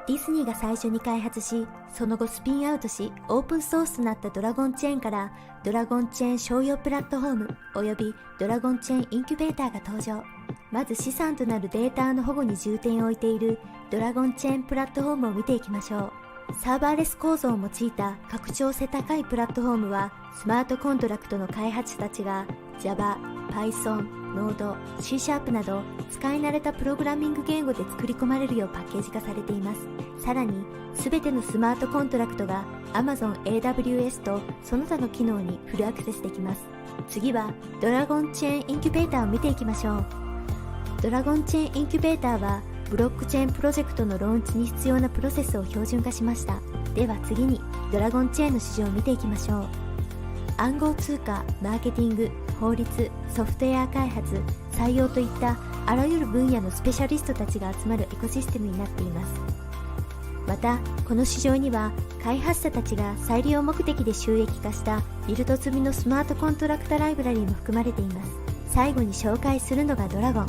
ディズニーが最初に開発し、その後スピンアウトし、オープンソースとなったドラゴンチェーンから、ドラゴンチェーン商用プラットフォームおよびドラゴンチェーンインキュベーターが登場。まず資産となるデータの保護に重点を置いているドラゴンチェーンプラットフォームを見ていきましょう。サーバーレス構造を用いた拡張性高いプラットフォームは、スマートコントラクトの開発者たちが Java、Python、Node、C# など使い慣れたプログラミング言語で作り込まれるようパッケージ化されています。さらに、すべてのスマートコントラクトが Amazon AWS とその他の機能にフルアクセスできます。次はドラゴンチェーンインキュベーターを見ていきましょう。ドラゴンチェーンインキュベーターはブロックチェーンプロジェクトのローンチに必要なプロセスを標準化しました。では次にドラゴンチェーンの市場を見ていきましょう。暗号通貨、マーケティング、法律、ソフトウェア開発、採用といったあらゆる分野のスペシャリストたちが集まるエコシステムになっています。また、この市場には開発者たちが再利用目的で収益化したビルド済みのスマートコントラクトライブラリーも含まれています。最後に紹介するのがドラゴン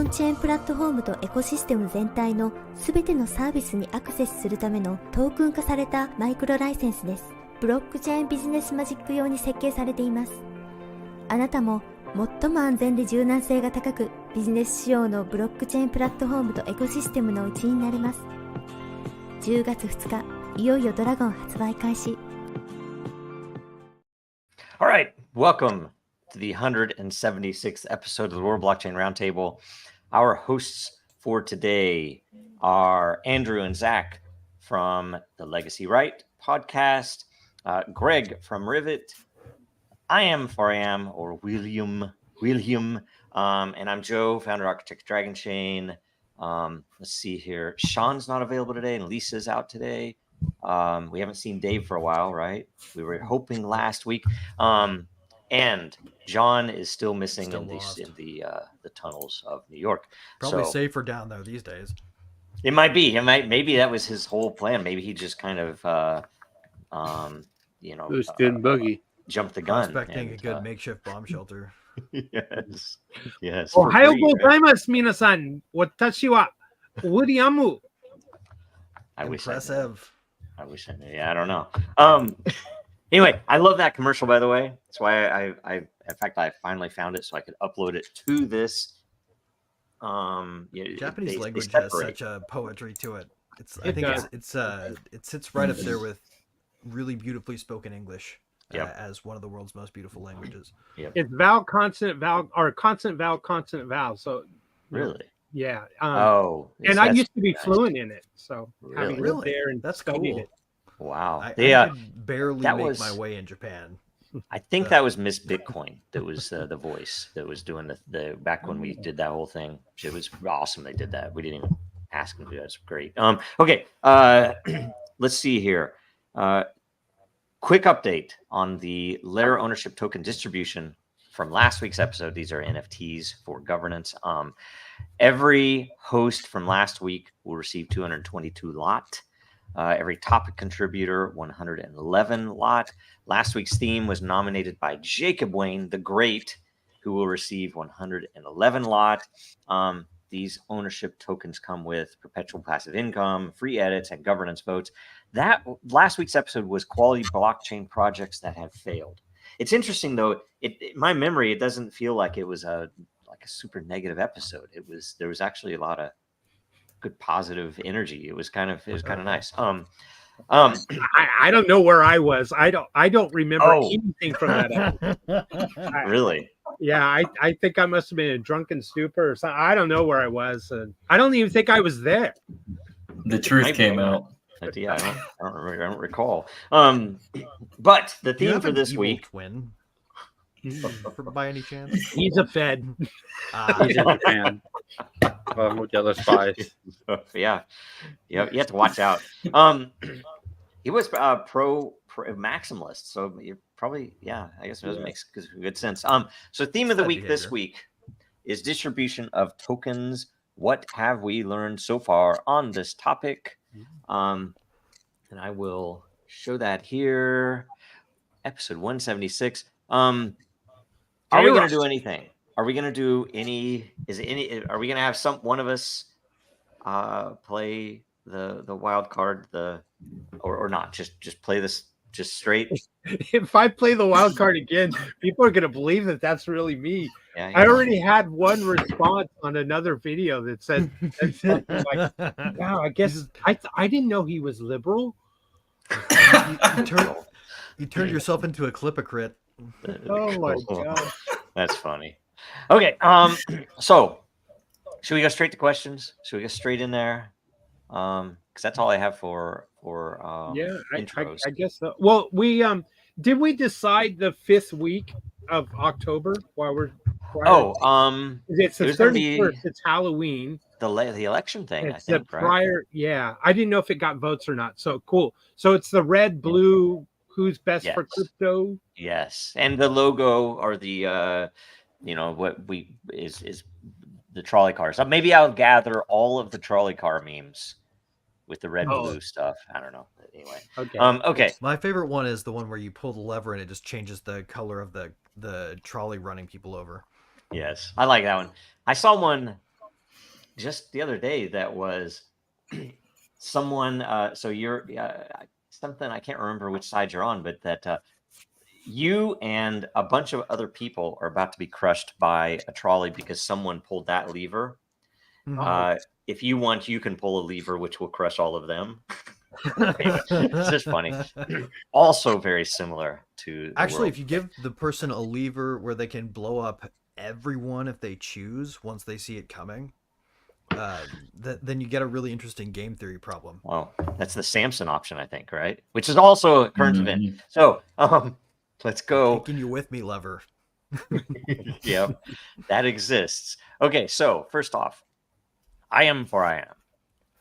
チェーンプラットフォームとエコシステム全体のすべてのサービスにアクセスするためのトークン化されたマイクロライセンスです。ブロックチェーンビジネスマジック用に設計されています。あなたも最も安全で柔軟性が高くビジネス仕様のブロックチェーンプラットフォームとエコシステムの一員になれます。10月2日、いよいよドラゴン発売開始。All right, welcome to the 176th episode of the World Blockchain Roundtable. Our hosts for today are Andrew and Zach from the Legacy Right podcast, Greg from Rivet. I am William, and I'm Joe, founder architect Dragon Chain. Let's see here. Sean's not available today, and Lisa's out today. We haven't seen Dave for a while, right? We were hoping last week. And John is still missing in the tunnels of New York. Probably safer down there these days. It might be. Maybe that was his whole plan. Maybe he just kind of, boogie. Jumped the gun. Expecting a good makeshift bomb shelter. Yes. おはようございます、皆さん。私はウィリアム。Impressive. I wish I knew. Yeah, I don't know. Anyway, I love that commercial, by the way. That's why I finally found it so I could upload it to this. Japanese language has such a poetry to it. It sits right up there with really beautifully spoken English as one of the world's most beautiful languages. Yep. It's vowel, consonant, vowel, or consonant, vowel, consonant, vowel. So really, yeah. And I used to be fluent in it. So really, having lived there and that's studied cool. it. Wow. I could barely make my way in Japan. I think that was Miss Bitcoin that was the voice that was doing the back when we did that whole thing. It was awesome. They did that. We didn't even ask them to do that. It's great. Okay. Let's see here. Quick update on the Layer ownership token distribution from last week's episode. These are NFTs for governance. Every host from last week will receive 222 lot. Every topic contributor, 111 lot. Last week's theme was nominated by Jacob Wayne, the Great, who will receive 111 lot. These ownership tokens come with perpetual passive income, free edits, and governance votes. That last week's episode was quality blockchain projects that have failed. It's interesting though. In my memory, it doesn't feel like it was a super negative episode. There was actually a lot of good positive energy. It was kind of nice. I don't know where I was. I don't remember anything from that episode. Really? Yeah, I think I must have been in a drunken stupor or something. I don't know where I was. I don't even think I was there. The truth came out. Yeah, I don't remember. I don't recall. But the theme for this week. Twin. By any chance? He's a Fed. He's in Japan. With the other spies. Yeah, you have to watch out. He was pro maximalist, so you probably I guess it doesn't make good sense. So theme of the week this week is distribution of tokens. What have we learned so far on this topic? And I will show that here. Episode 176. Are we going to do anything? Are we going to do any? Are we going to have one of us play the wild card, or not? Just play this just straight. If I play the wild card again, people are going to believe that that's really me. Yeah, I already had one response on another video that said something like, "Wow, I guess I didn't know he was liberal." You turned yourself into a clipocrite. Oh my god. That's funny. Okay, so should we go straight to questions? Should we go straight in there? Because that's all I have for Yeah, intros. I guess so. Well, we did we decide the 5th week of October while we're it's the 31st, it's Halloween. The election thing, It's I think, the prior, right? yeah. I didn't know if it got votes or not. So cool. So it's the red, blue, who's best for crypto? Yes. And the logo or the what we is the trolley cars. Maybe I'll gather all of the trolley car memes with the red blue stuff. I don't know. Anyway. Okay. Okay. My favorite one is the one where you pull the lever and it just changes the color of the trolley running people over. Yes. I like that one. I saw one just the other day that was someone so you're something, I can't remember which side you're on, but that you and a bunch of other people are about to be crushed by a trolley because someone pulled that lever. If you want, you can pull a lever which will crush all of them. It's just funny. Also very similar to actually, if you give the person a lever where they can blow up everyone if they choose once they see it coming, then you get a really interesting game theory problem. Well, that's the Samson option, I think, right? Which is also a current event. So let's go. Taking you with me lever. Yeah, that exists. Okay, so first off, I am for I am.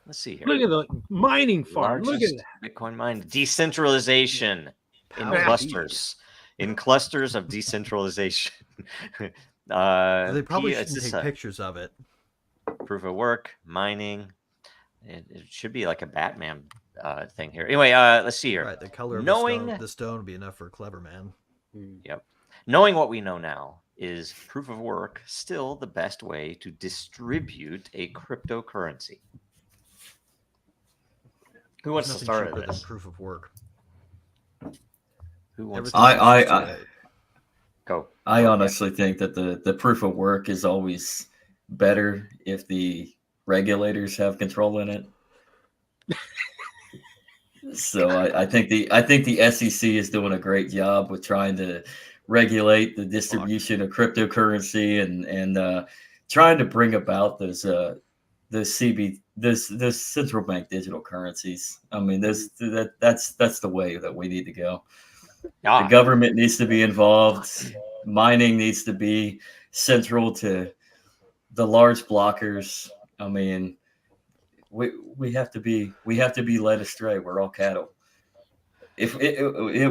Let's see here. Look at the mining farm. Look at that. Bitcoin mine. Decentralization in clusters. In clusters of decentralization. They probably shouldn't take pictures of it. Proof of work, mining. It should be like a Batman thing here. Anyway, let's see here. Right, the color of the stone would be enough for a clever man. Yep. Knowing what we know now, is proof of work still the best way to distribute a cryptocurrency? Who wants to start with this? Proof of work. Who wants? Go. I honestly think that the proof of work is always better if the regulators have control in it. So I think the SEC is doing a great job with trying to regulate the distribution of cryptocurrency and trying to bring about those central bank digital currencies. I mean, that's the way that we need to go. The government needs to be involved. Mining needs to be central to the large blockers. I mean, we have to be led astray. We're all cattle. If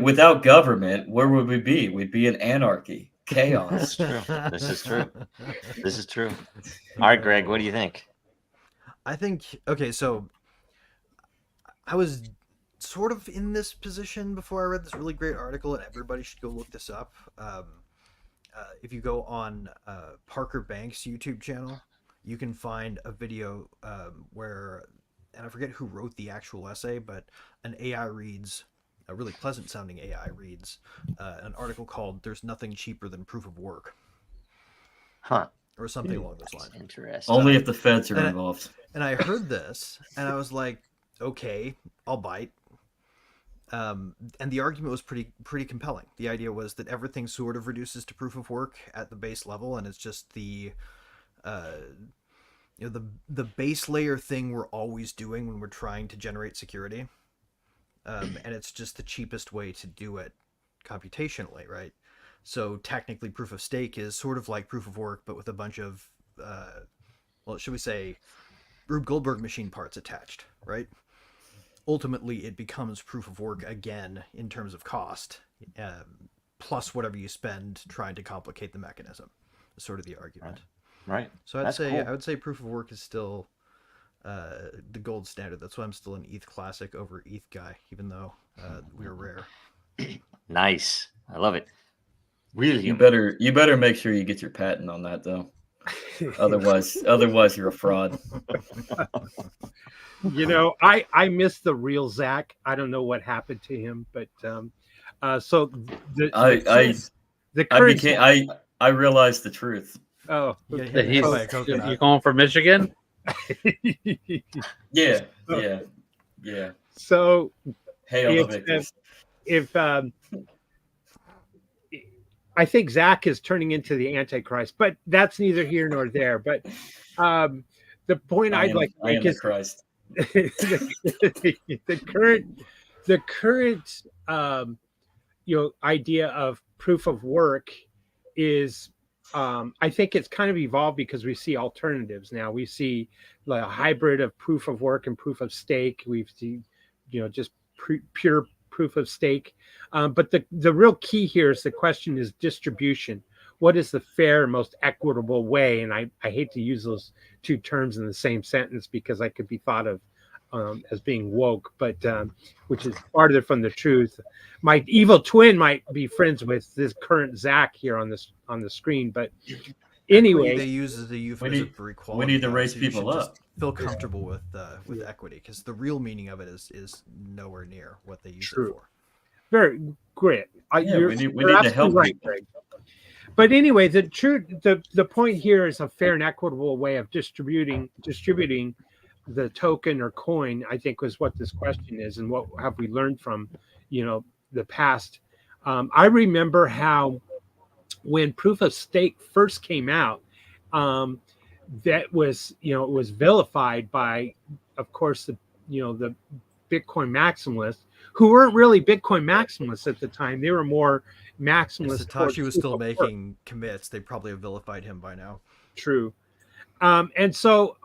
without government, where would we be? We'd be in anarchy, chaos. This is true. This is true. All right, Greg, what do you think? I think, okay, so I was sort of in this position before I read this really great article, and everybody should go look this up. If you go on Parker Banks' YouTube channel, you can find a video where, and I forget who wrote the actual essay, but an AI reads, a really pleasant sounding AI reads an article called "There's Nothing Cheaper Than Proof of Work." Huh. Or something along those lines. Interesting. Only if the feds are involved. And I heard this, and I was like, okay, I'll bite. And the argument was pretty compelling. The idea was that everything sort of reduces to proof of work at the base level, and it's just the base layer thing we're always doing when we're trying to generate security. And it's just the cheapest way to do it computationally, right? So technically proof of stake is sort of like proof of work, but with a bunch of, should we say, Rube Goldberg machine parts attached, right? Ultimately, it becomes proof of work again in terms of cost, plus whatever you spend trying to complicate the mechanism. Is sort of the argument. Right. So I would say proof of work is still the gold standard. That's why I'm still an ETH classic over ETH guy, even though we're rare. Nice. I love it. Really, you better make sure you get your patent on that though. Otherwise you're a fraud. I miss the real Zach. I don't know what happened to him, but so I realized the truth. Oh, okay. You going for Michigan? Yeah. So if I think Zach is turning into the Antichrist, but that's neither here nor there. But the point I'd like to make is Christ. the current idea of proof of work is I think it's kind of evolved because we see alternatives now. We see like a hybrid of proof of work and proof of stake. We've seen just pure proof of stake. But the real key here is the question is distribution. What is the fair and most equitable way? And I hate to use those two terms in the same sentence because I could be thought of as being woke, but which is farther from the truth. My evil twin might be friends with this current Zach here on the screen, but anyway, they use the euphemism for equality. We need to raise people up. Just feel comfortable with equity, because the real meaning of it is nowhere near what they use it for. Very great. We need to help right, Greg. But anyway, the point here is a fair and equitable way of distributing the token or coin, I think, was what this question is, and what have we learned from the past. I remember how when proof of stake first came out, that was it was vilified by, of course, the Bitcoin maximalists, who weren't really Bitcoin maximalists at the time. They were more maximalists. If Satoshi was still making commits, they probably have vilified him by now. True. And so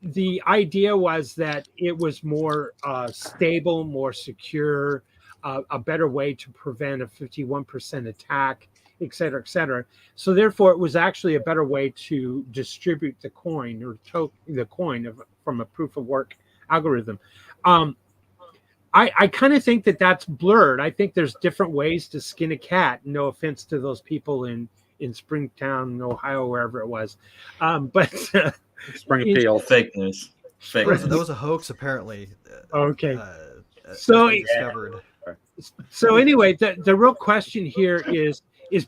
the idea was that it was more stable, more secure, a better way to prevent a 51% attack, et cetera, et cetera. So therefore, it was actually a better way to distribute the coin or the coin from a proof of work algorithm. I kind of think that that's blurred. I think there's different ways to skin a cat. No offense to those people in Springtown, Ohio, wherever it was. But Springfield, fake news. That was a hoax, apparently. Okay. Discovered. So anyway, the real question here is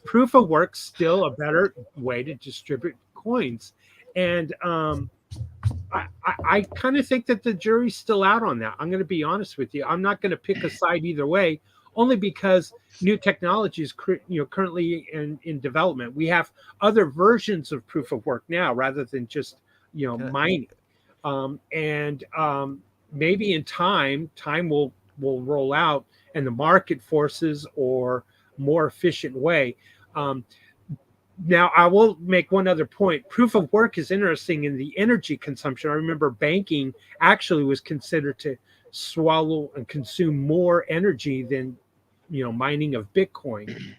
proof of work still a better way to distribute coins? And I kind of think that the jury's still out on that. I'm going to be honest with you. I'm not going to pick a side either way, only because new technology is currently in development. We have other versions of proof of work now rather than just mining. Maybe in time will roll out, and the market forces or more efficient way. Now, I will make one other point. Proof of work is interesting in the energy consumption. I remember banking actually was considered to swallow and consume more energy than mining of Bitcoin,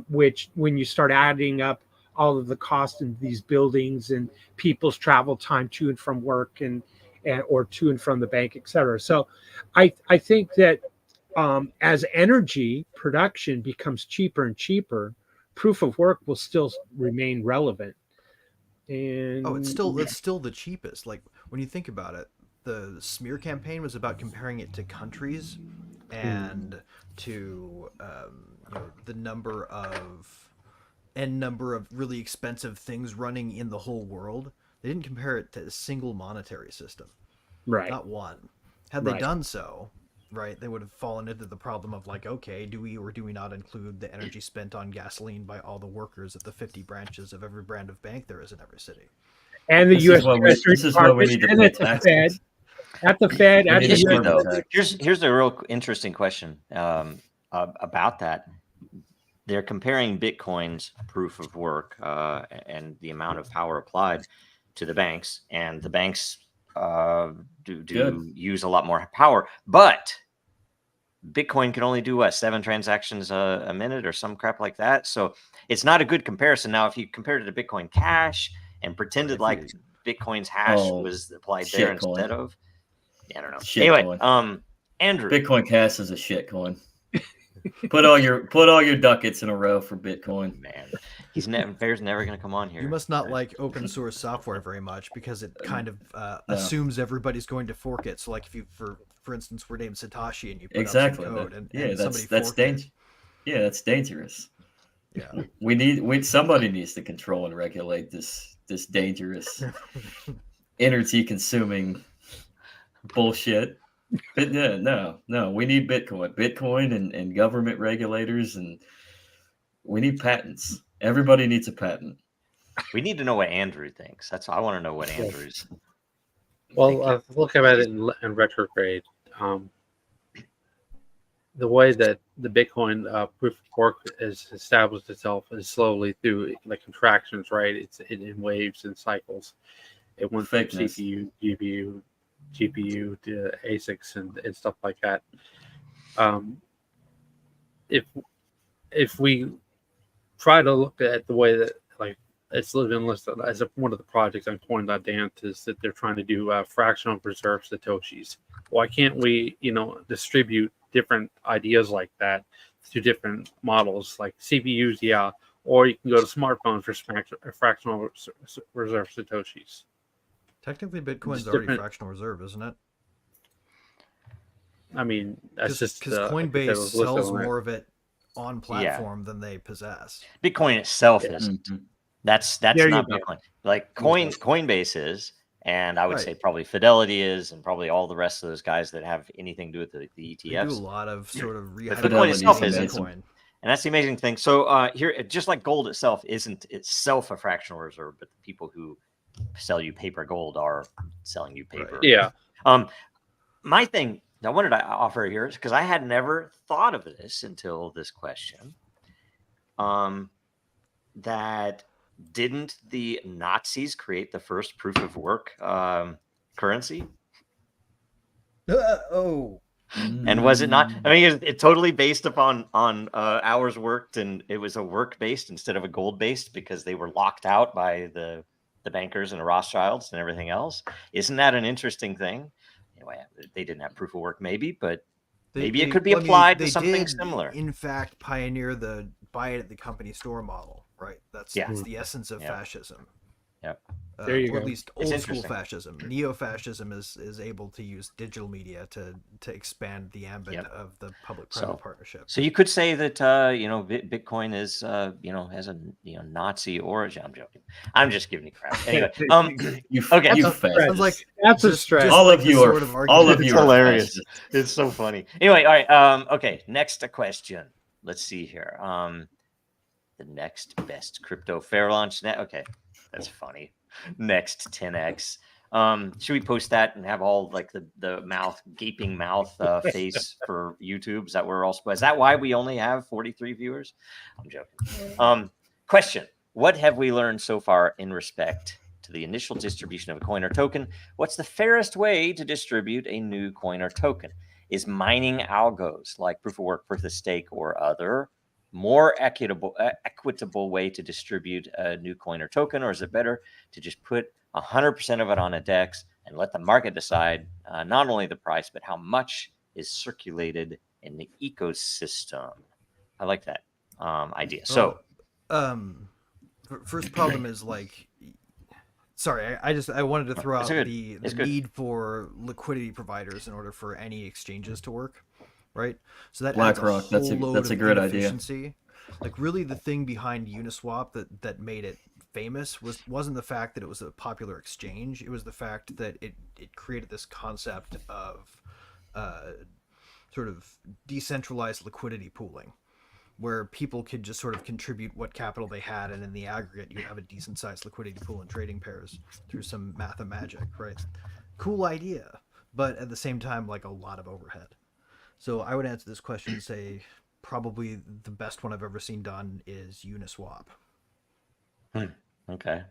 which when you start adding up all of the cost of these buildings and people's travel time to and from work and or to and from the bank, et cetera. So I think that as energy production becomes cheaper and cheaper, proof of work will still remain relevant. And it's still the cheapest. Like when you think about it, the smear campaign was about comparing it to countries and to the number of really expensive things running in the whole world. They didn't compare it to a single monetary system, right? Not one. Had they done so, right, they would have fallen into the problem of like, okay, do we or do we not include the energy spent on gasoline by all the workers at the 50 branches of every brand of bank there is in every city? And the U.S. Treasury Department and at the Fed. At the Fed. Here's the real interesting question about that. They're comparing Bitcoin's proof of work and the amount of power applied to the banks, and the banks do use a lot more power, but Bitcoin can only do 7 transactions a minute or some crap like that. So it's not a good comparison. Now, if you compared it to Bitcoin Cash and pretended like Bitcoin's hash was applied there instead of, I don't know. Anyway, Andrew, Bitcoin Cash is a shit coin. Put all your ducats in a row for Bitcoin. Man, Bear's never going to come on here. You must not like open source software very much because it kind of assumes everybody's going to fork it. So, like if you, for instance, were named Satoshi and you put up some code and somebody that's forked it. Yeah, that's dangerous. Yeah, Somebody needs to control and regulate this dangerous, energy consuming bullshit. But no, we need Bitcoin and government regulators, and we need patents. Everybody needs a patent. We need to know what Andrew thinks. I want to know what Andrew's. Well, looking at it in retrograde, the way that the Bitcoin proof of work has established itself is slowly through like contractions, right? It's in waves and cycles. It went from CPU, GPU to ASICs and stuff like that. If we try to look at the way that like it's been listed as one of the projects on Coin.dant is that they're trying to do fractional reserve Satoshis. Why can't we, distribute different ideas like that to different models like CPUs? Yeah. Or you can go to smartphones for fractional reserve Satoshis. technically Bitcoin's already fractional reserve, isn't it? I mean, that's just because Coinbase sells more of it on platform than they possess. Bitcoin itself isn't. Mhm. That's not Bitcoin. Like Coinbase is, and I would say probably Fidelity is, and probably all the rest of those guys that have anything to do with the ETFs. They do a lot of sort of Bitcoin itself isn't. Bitcoin. And that's the amazing thing. So here, just like gold itself isn't itself a fractional reserve, but the people who sell you paper gold are selling you paper. Right. Yeah. My thing I wanted to offer here is because I had never thought of this until this question. That didn't the Nazis create the first proof of work currency? And was it not? I mean, it's totally based upon hours worked, and it was a work based instead of a gold based because they were locked out by the bankers and the Rothschilds and everything else. Isn't that an interesting thing? Anyway, they didn't have proof of work, maybe, but maybe it could be applied to something similar. In fact, pioneer the buy it at the company store model, right? That's the essence of fascism. Yep. There you or go. at least old school fascism. Neo-fascism is able to use digital media to expand the ambit of the public-private partnership. So you could say that Bitcoin is has a Nazi origin. I'm joking. I'm just giving you crap. Anyway, Sounds like that's a stretch. All of you are hilarious. It's so funny. Anyway, all right. Okay, next question. Let's see here. The next best crypto fair launch. Okay, that's funny. Next 10x. Should we post that and have all like the gaping mouth face for YouTube? Is that where we're all supposed? Is that why we only have 43 viewers? I'm joking. Question: what have we learned so far in respect to the initial distribution of a coin or token? What's the fairest way to distribute a new coin or token? Is mining algos like proof of work, proof of stake, or other more equitable way to distribute a new coin or token, or is it better to just put 100% of it on a DEX and let the market decide not only the price but how much is circulated in the ecosystem? I like that idea. So, first problem is like, sorry, I wanted to throw out the need for liquidity providers in order for any exchanges to work. Right, so that BlackRock. That's a great idea. Like really, the thing behind Uniswap that made it famous wasn't the fact that it was a popular exchange. It was the fact that it created this concept of sort of decentralized liquidity pooling, where people could just sort of contribute what capital they had, and in the aggregate, you have a decent sized liquidity pool and trading pairs through some math and magic. Right, cool idea, but at the same time, like a lot of overhead. So I would answer this question and say probably the best one I've ever seen done is Uniswap. Okay.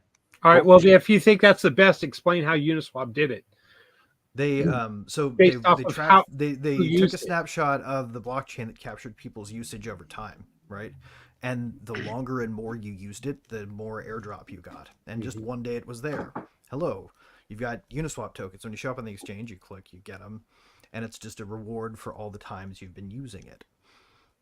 All right. Well, if you think that's the best, explain how Uniswap did it. They took a snapshot of the blockchain that captured people's usage over time, right? And the longer and more you used it, the more airdrop you got. And just one day it was there. Hello, you've got Uniswap tokens. When you show up on the exchange, you click, you get them. And it's just a reward for all the times you've been using it.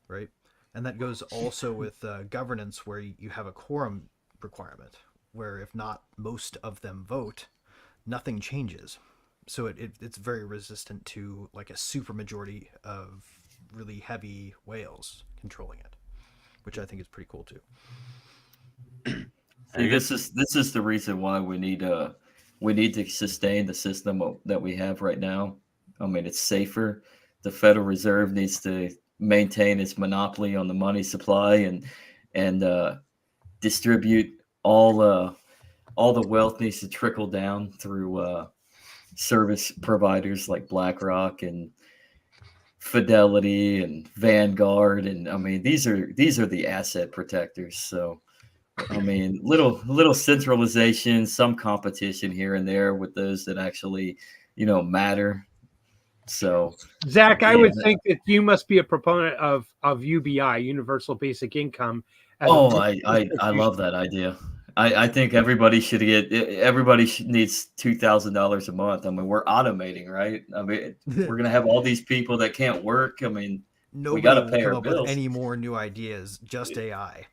right? And that goes also with governance, where you have a quorum requirement, where if not most of them vote, nothing changes. So it's very resistant to like a supermajority of really heavy whales controlling it, which I think is pretty cool too. See, this is the reason why we need to sustain the system that we have right now. I mean, it's safer. The Federal Reserve needs to maintain its monopoly on the money supply and distribute all the wealth needs to trickle down through service providers like BlackRock and Fidelity and Vanguard, and I mean these are the asset protectors. So I mean, little centralization, some competition here and there with those that actually, matter. So, Zach, I yeah. would think that you must be a proponent of UBI, Universal Basic Income. Oh, I love that idea. I think everybody should needs $2,000 a month. I mean, we're automating, right? I mean, we're gonna have all these people that can't work. I mean, Nobody we got to will pay come our up bills. with any more new ideas. Just AI.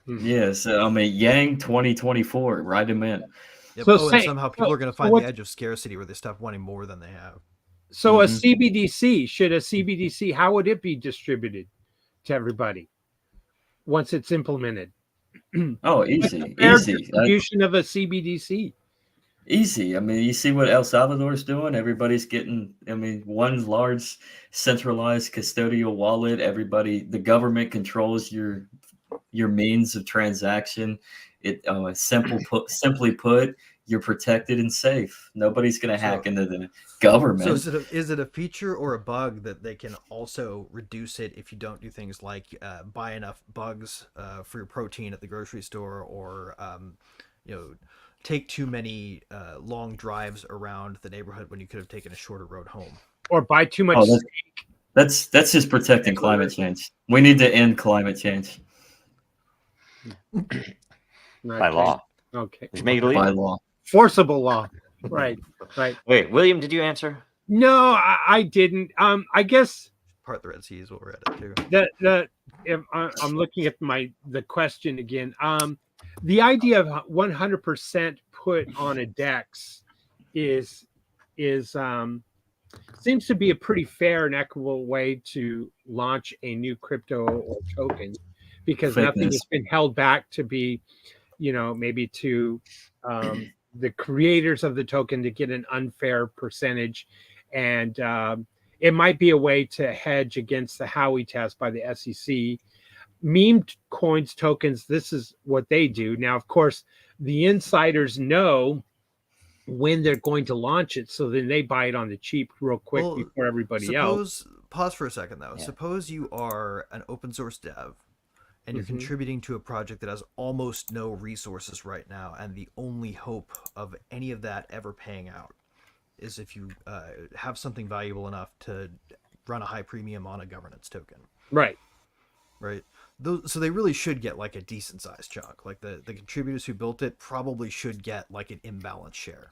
Yes, I mean, Yang 2024, write them in. Yep. So and somehow people are going to find the edge of scarcity where they stop wanting more than they have. So a CBDC, how would it be distributed to everybody once it's implemented? Oh, easy. Distribution of a CBDC. Easy. I mean, you see what El Salvador's doing? Everybody's getting, I mean, one large centralized custodial wallet. The government controls your means of transaction. Simply put, you're protected and safe. Nobody's going to hack into the government. So is it a feature or a bug that they can also reduce it if you don't do things like buy enough bugs for your protein at the grocery store, or take too many long drives around the neighborhood when you could have taken a shorter road home, or buy too much steak? That's just protecting climate change. We need to end climate change by law. Okay, Make it legal. By law. Forcible law. Right. Wait, William, did you answer? No, I didn't. I guess part of the Red Sea is what we're at too. I'm looking at the question again. The idea of 100% put on a DEX is seems to be a pretty fair and equitable way to launch a new crypto or token, because nothing has been held back to be, maybe to the creators of the token to get an unfair percentage. And it might be a way to hedge against the Howey test by the SEC. Meme coins, tokens, this is what they do. Now, of course, the insiders know when they're going to launch it, so then they buy it on the cheap real quick before everybody else. Pause for a second, though. Yeah. Suppose you are an open source dev and you're contributing to a project that has almost no resources right now, and the only hope of any of that ever paying out is if you have something valuable enough to run a high premium on a governance token. Right. So they really should get like a decent sized chunk. Like the contributors who built it probably should get like an imbalanced share.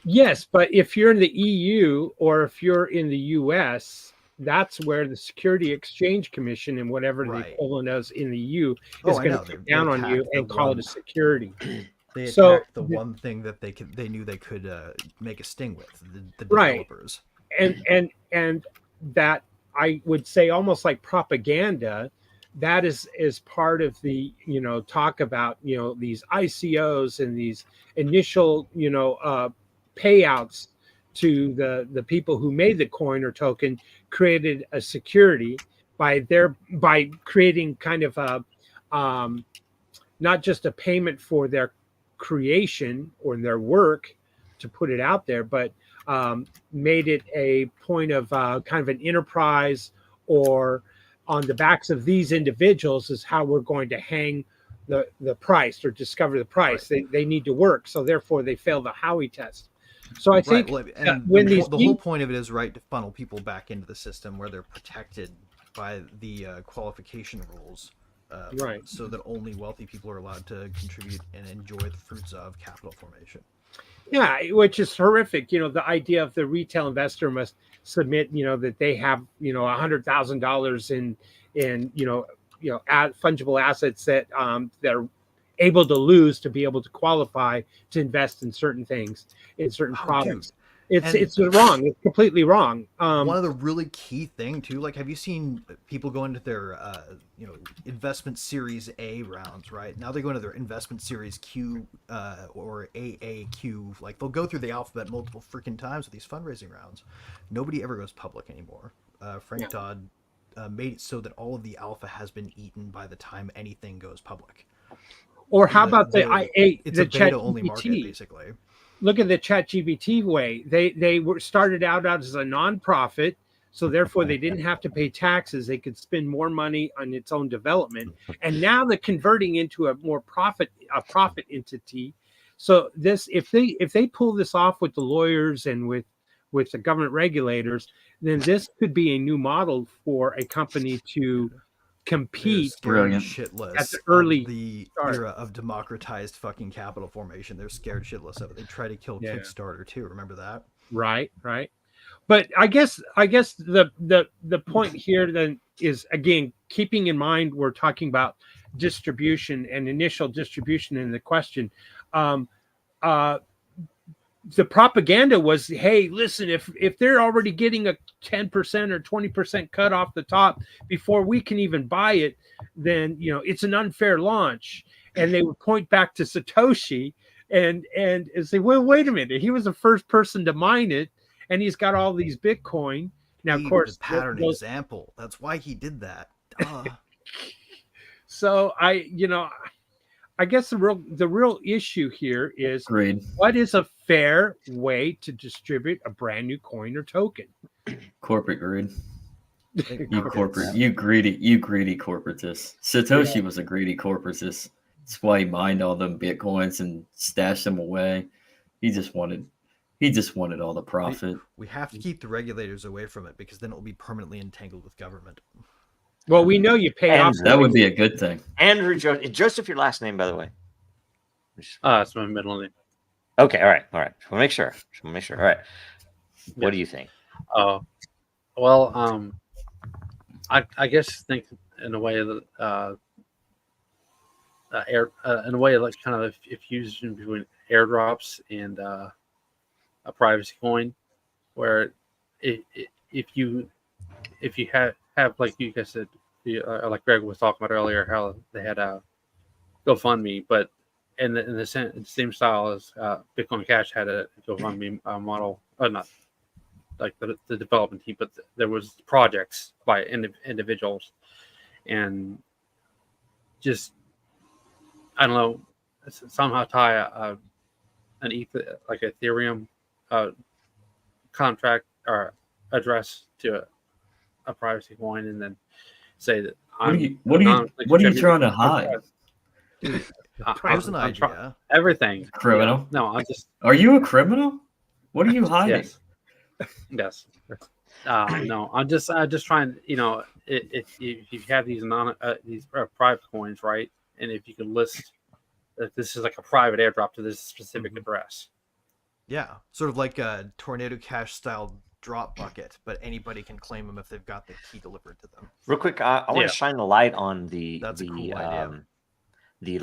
Yes, but if you're in the EU or if you're in the US, that's where the Security Exchange Commission and whatever the equivalent is in the EU is going to put down on you and call it a security. They attacked the one thing that they knew they could make a sting with, the developers. And that, I would say, almost like propaganda. That is part of the talk about these ICOs and these initial payouts to the people who made the coin or token, created a security by creating kind of a not just a payment for their creation or their work to put it out there, but made it a point of kind of an enterprise, or on the backs of these individuals is how we're going to hang the price or discover the price. Right. They need to work, so therefore they fail the Howey test. So I think when the whole point of it is to funnel people back into the system where they're protected by the qualification rules, so that only wealthy people are allowed to contribute and enjoy the fruits of capital formation. Yeah, which is horrific. The idea of the retail investor must submit, that they have, $100,000 and fungible assets that are able to lose to be able to qualify to invest in certain things, in certain products. It's wrong. It's completely wrong. One of the really key thing too, like, have you seen people go into their investment series A rounds, right? Now they go into their investment series Q or AAQ. Like, they'll go through the alphabet multiple freaking times with these fundraising rounds. Nobody ever goes public anymore. Frank Dodd made it so that all of the alpha has been eaten by the time anything goes public. Or how about it's a beta only ChatGPT market, basically. Look at the ChatGPT way. They were started out as a nonprofit, so therefore they didn't have to pay taxes. They could spend more money on its own development, and now they're converting into a profit entity. So this, if they pull this off with the lawyers and with the government regulators, then this could be a new model for a company to compete. Brilliant. Shitless at the early the era of democratized fucking capital formation. They're scared shitless of it. They try to kill Kickstarter too. Remember that? Right. But I guess the point here then is, again, keeping in mind we're talking about distribution and initial distribution in the question. The propaganda was, hey, listen, if they're already getting a 10% or 20% cut off the top before we can even buy it, then it's an unfair launch. And they would point back to Satoshi and say, well, wait a minute, he was the first person to mine it, and he's got all these Bitcoin. Now, of course, pattern example. That's why he did that. So I guess the real issue here is, Greed. What is a fair way to distribute a brand new coin or token? Corporate greed. You greedy corporatist. Satoshi was a greedy corporatist. That's why he mined all them Bitcoins and stashed them away. He just wanted all the profit. We have to keep the regulators away from it, because then it will be permanently entangled with government. Well, we know you pay off. That would be a good thing. Andrew Joseph, your last name, by the way? It's my middle name. Okay, all right. We'll make sure. All right. What do you think? Well, I guess think in a way that in a way like kind of if fusion between airdrops and a privacy coin, where if you have like you guys said, like Greg was talking about earlier, how they had a GoFundMe, but in the same style as Bitcoin Cash had a GoFundMe model, not like the development team, but there was projects by individuals, and just I don't know, somehow tie an Ethereum contract or address to a privacy coin, and then say that what are you trying to hide? There's an idea. Everything. Criminal? No, I'm just. Are you a criminal? What are you hiding? Yes. No, I'm just trying. If you have these private coins, right, and if you can list that this is like a private airdrop to this specific address. Yeah, sort of like a Tornado Cash style drop bucket, but anybody can claim them if they've got the key delivered to them. Real quick, I want to shine the light on the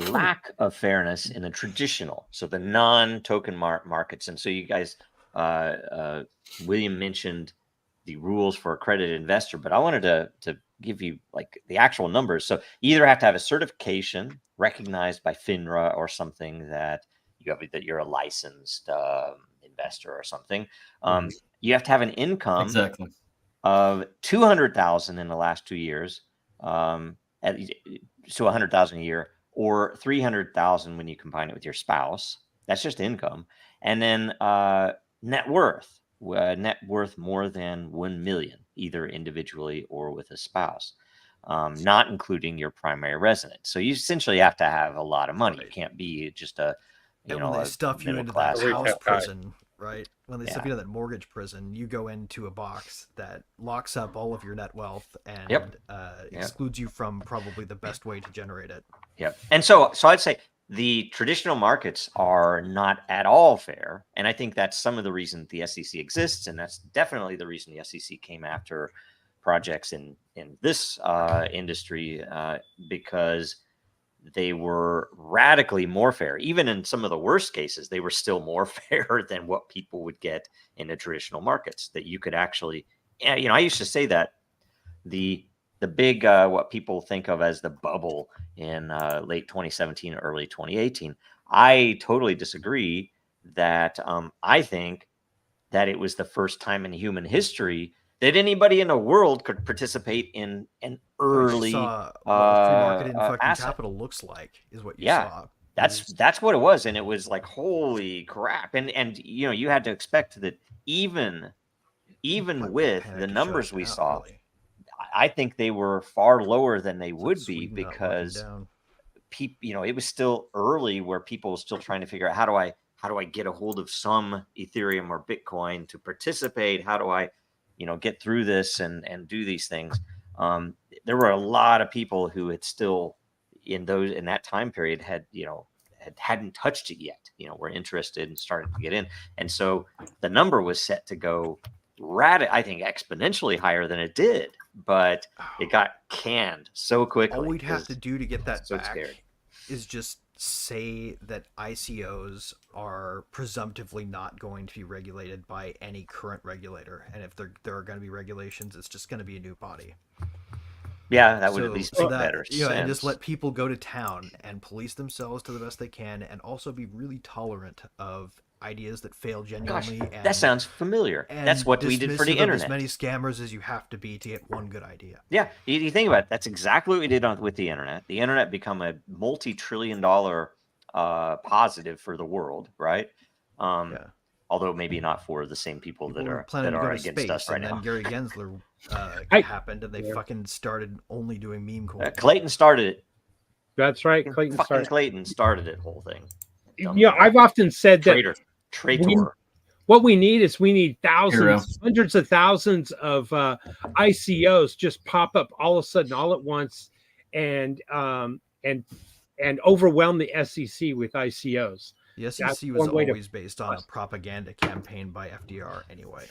lack of fairness in the traditional, so the non-token markets. And so you guys, William mentioned the rules for accredited investor, but I wanted to give you like the actual numbers. So you either have to have a certification recognized by FINRA or something that you're a licensed investor or something. You have to have an income of 200,000 in the last 2 years, so 100,000 a year, or 300,000 when you combine it with your spouse. That's just income. And then net worth more than 1 million, either individually or with a spouse, not including your primary residence. So you essentially have to have a lot of money. You can't be just when they stuff you into that house prison, right? When they stuff you into that mortgage prison, you go into a box that locks up all of your net wealth and excludes you from probably the best way to generate it. Yep. And so I'd say the traditional markets are not at all fair. And I think that's some of the reason the SEC exists. And that's definitely the reason the SEC came after projects in this industry because they were radically more fair. Even in some of the worst cases, they were still more fair than what people would get in the traditional markets. That you could actually, I used to say that the big what people think of as the bubble in late 2017, early 2018. I totally disagree. That I think that it was the first time in human history that anybody in the world could participate in an early saw what free market in fucking asset. capital looks like, is what you Yeah. saw. That's what it was, and it was like, holy crap! And you had to expect that even with the numbers we saw, really. I think they were far lower than they would be, Sweden not looking because down. people, it was still early where people were still trying to figure out how do I get a hold of some Ethereum or Bitcoin to participate? How do I, get through this and do these things? There were a lot of people who had still in that time period hadn't touched it yet. Were interested and started to get in, and so the number was set to go I think exponentially higher than it did, but it got canned so quickly. All we'd have to do to get that so back scared. is just say that ICOs are presumptively not going to be regulated by any current regulator, and if there are going to be regulations, it's just going to be a new body. Yeah, that would at least make better sense. And just let people go to town and police themselves to the best they can, and also be really tolerant of ideas that fail genuinely. Gosh, that sounds familiar. That's what we did for the internet. As many scammers as you have to be to get one good idea. Yeah, you think about it. That's exactly what we did with the internet. The internet become a multi-trillion-dollar positive for the world, right? Although maybe not for the same people that are against us right now. And then Gary Gensler happened, and they fucking started only doing meme coins. Clayton started it. That's right. Clayton started it whole thing. I've often said that traitor. What we need thousands, hundreds of thousands of ICOs just pop up all of a sudden, all at once, and overwhelm the SEC with ICOs. The SEC was always based on a propaganda campaign by FDR anyway.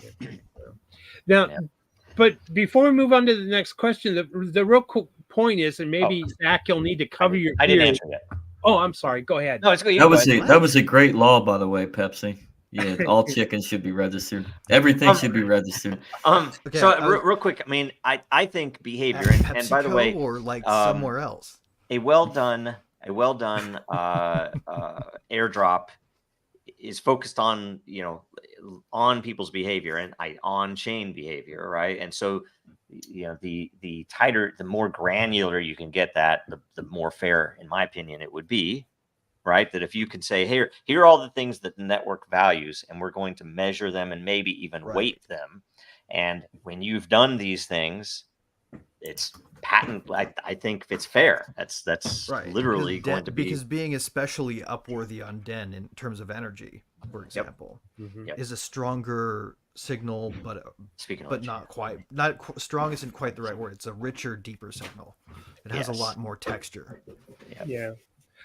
Now, but before we move on to the next question, the real point is, and maybe Zach, you'll need to cover your. I didn't answer that. Oh, I'm sorry. Go ahead. No, it's good. That was a great law, by the way, Pepsi. Yeah, all chickens should be registered. Everything should be registered. Real quick, I mean, I think behavior, and by the way, or like somewhere else, a well done airdrop is focused on on people's behavior and on-chain behavior, right? And so the tighter, the more granular you can get that, the more fair, in my opinion, it would be, right? That if you can say, here are all the things that the network values, and we're going to measure them and maybe even weight them, and when you've done these things, it's patent. I think it's fair. That's right. Literally going to be, because being especially upworthy on Den in terms of energy, for example, is a stronger signal, but not strong isn't quite the right word. It's a richer, deeper signal. It has a lot more texture. Yeah.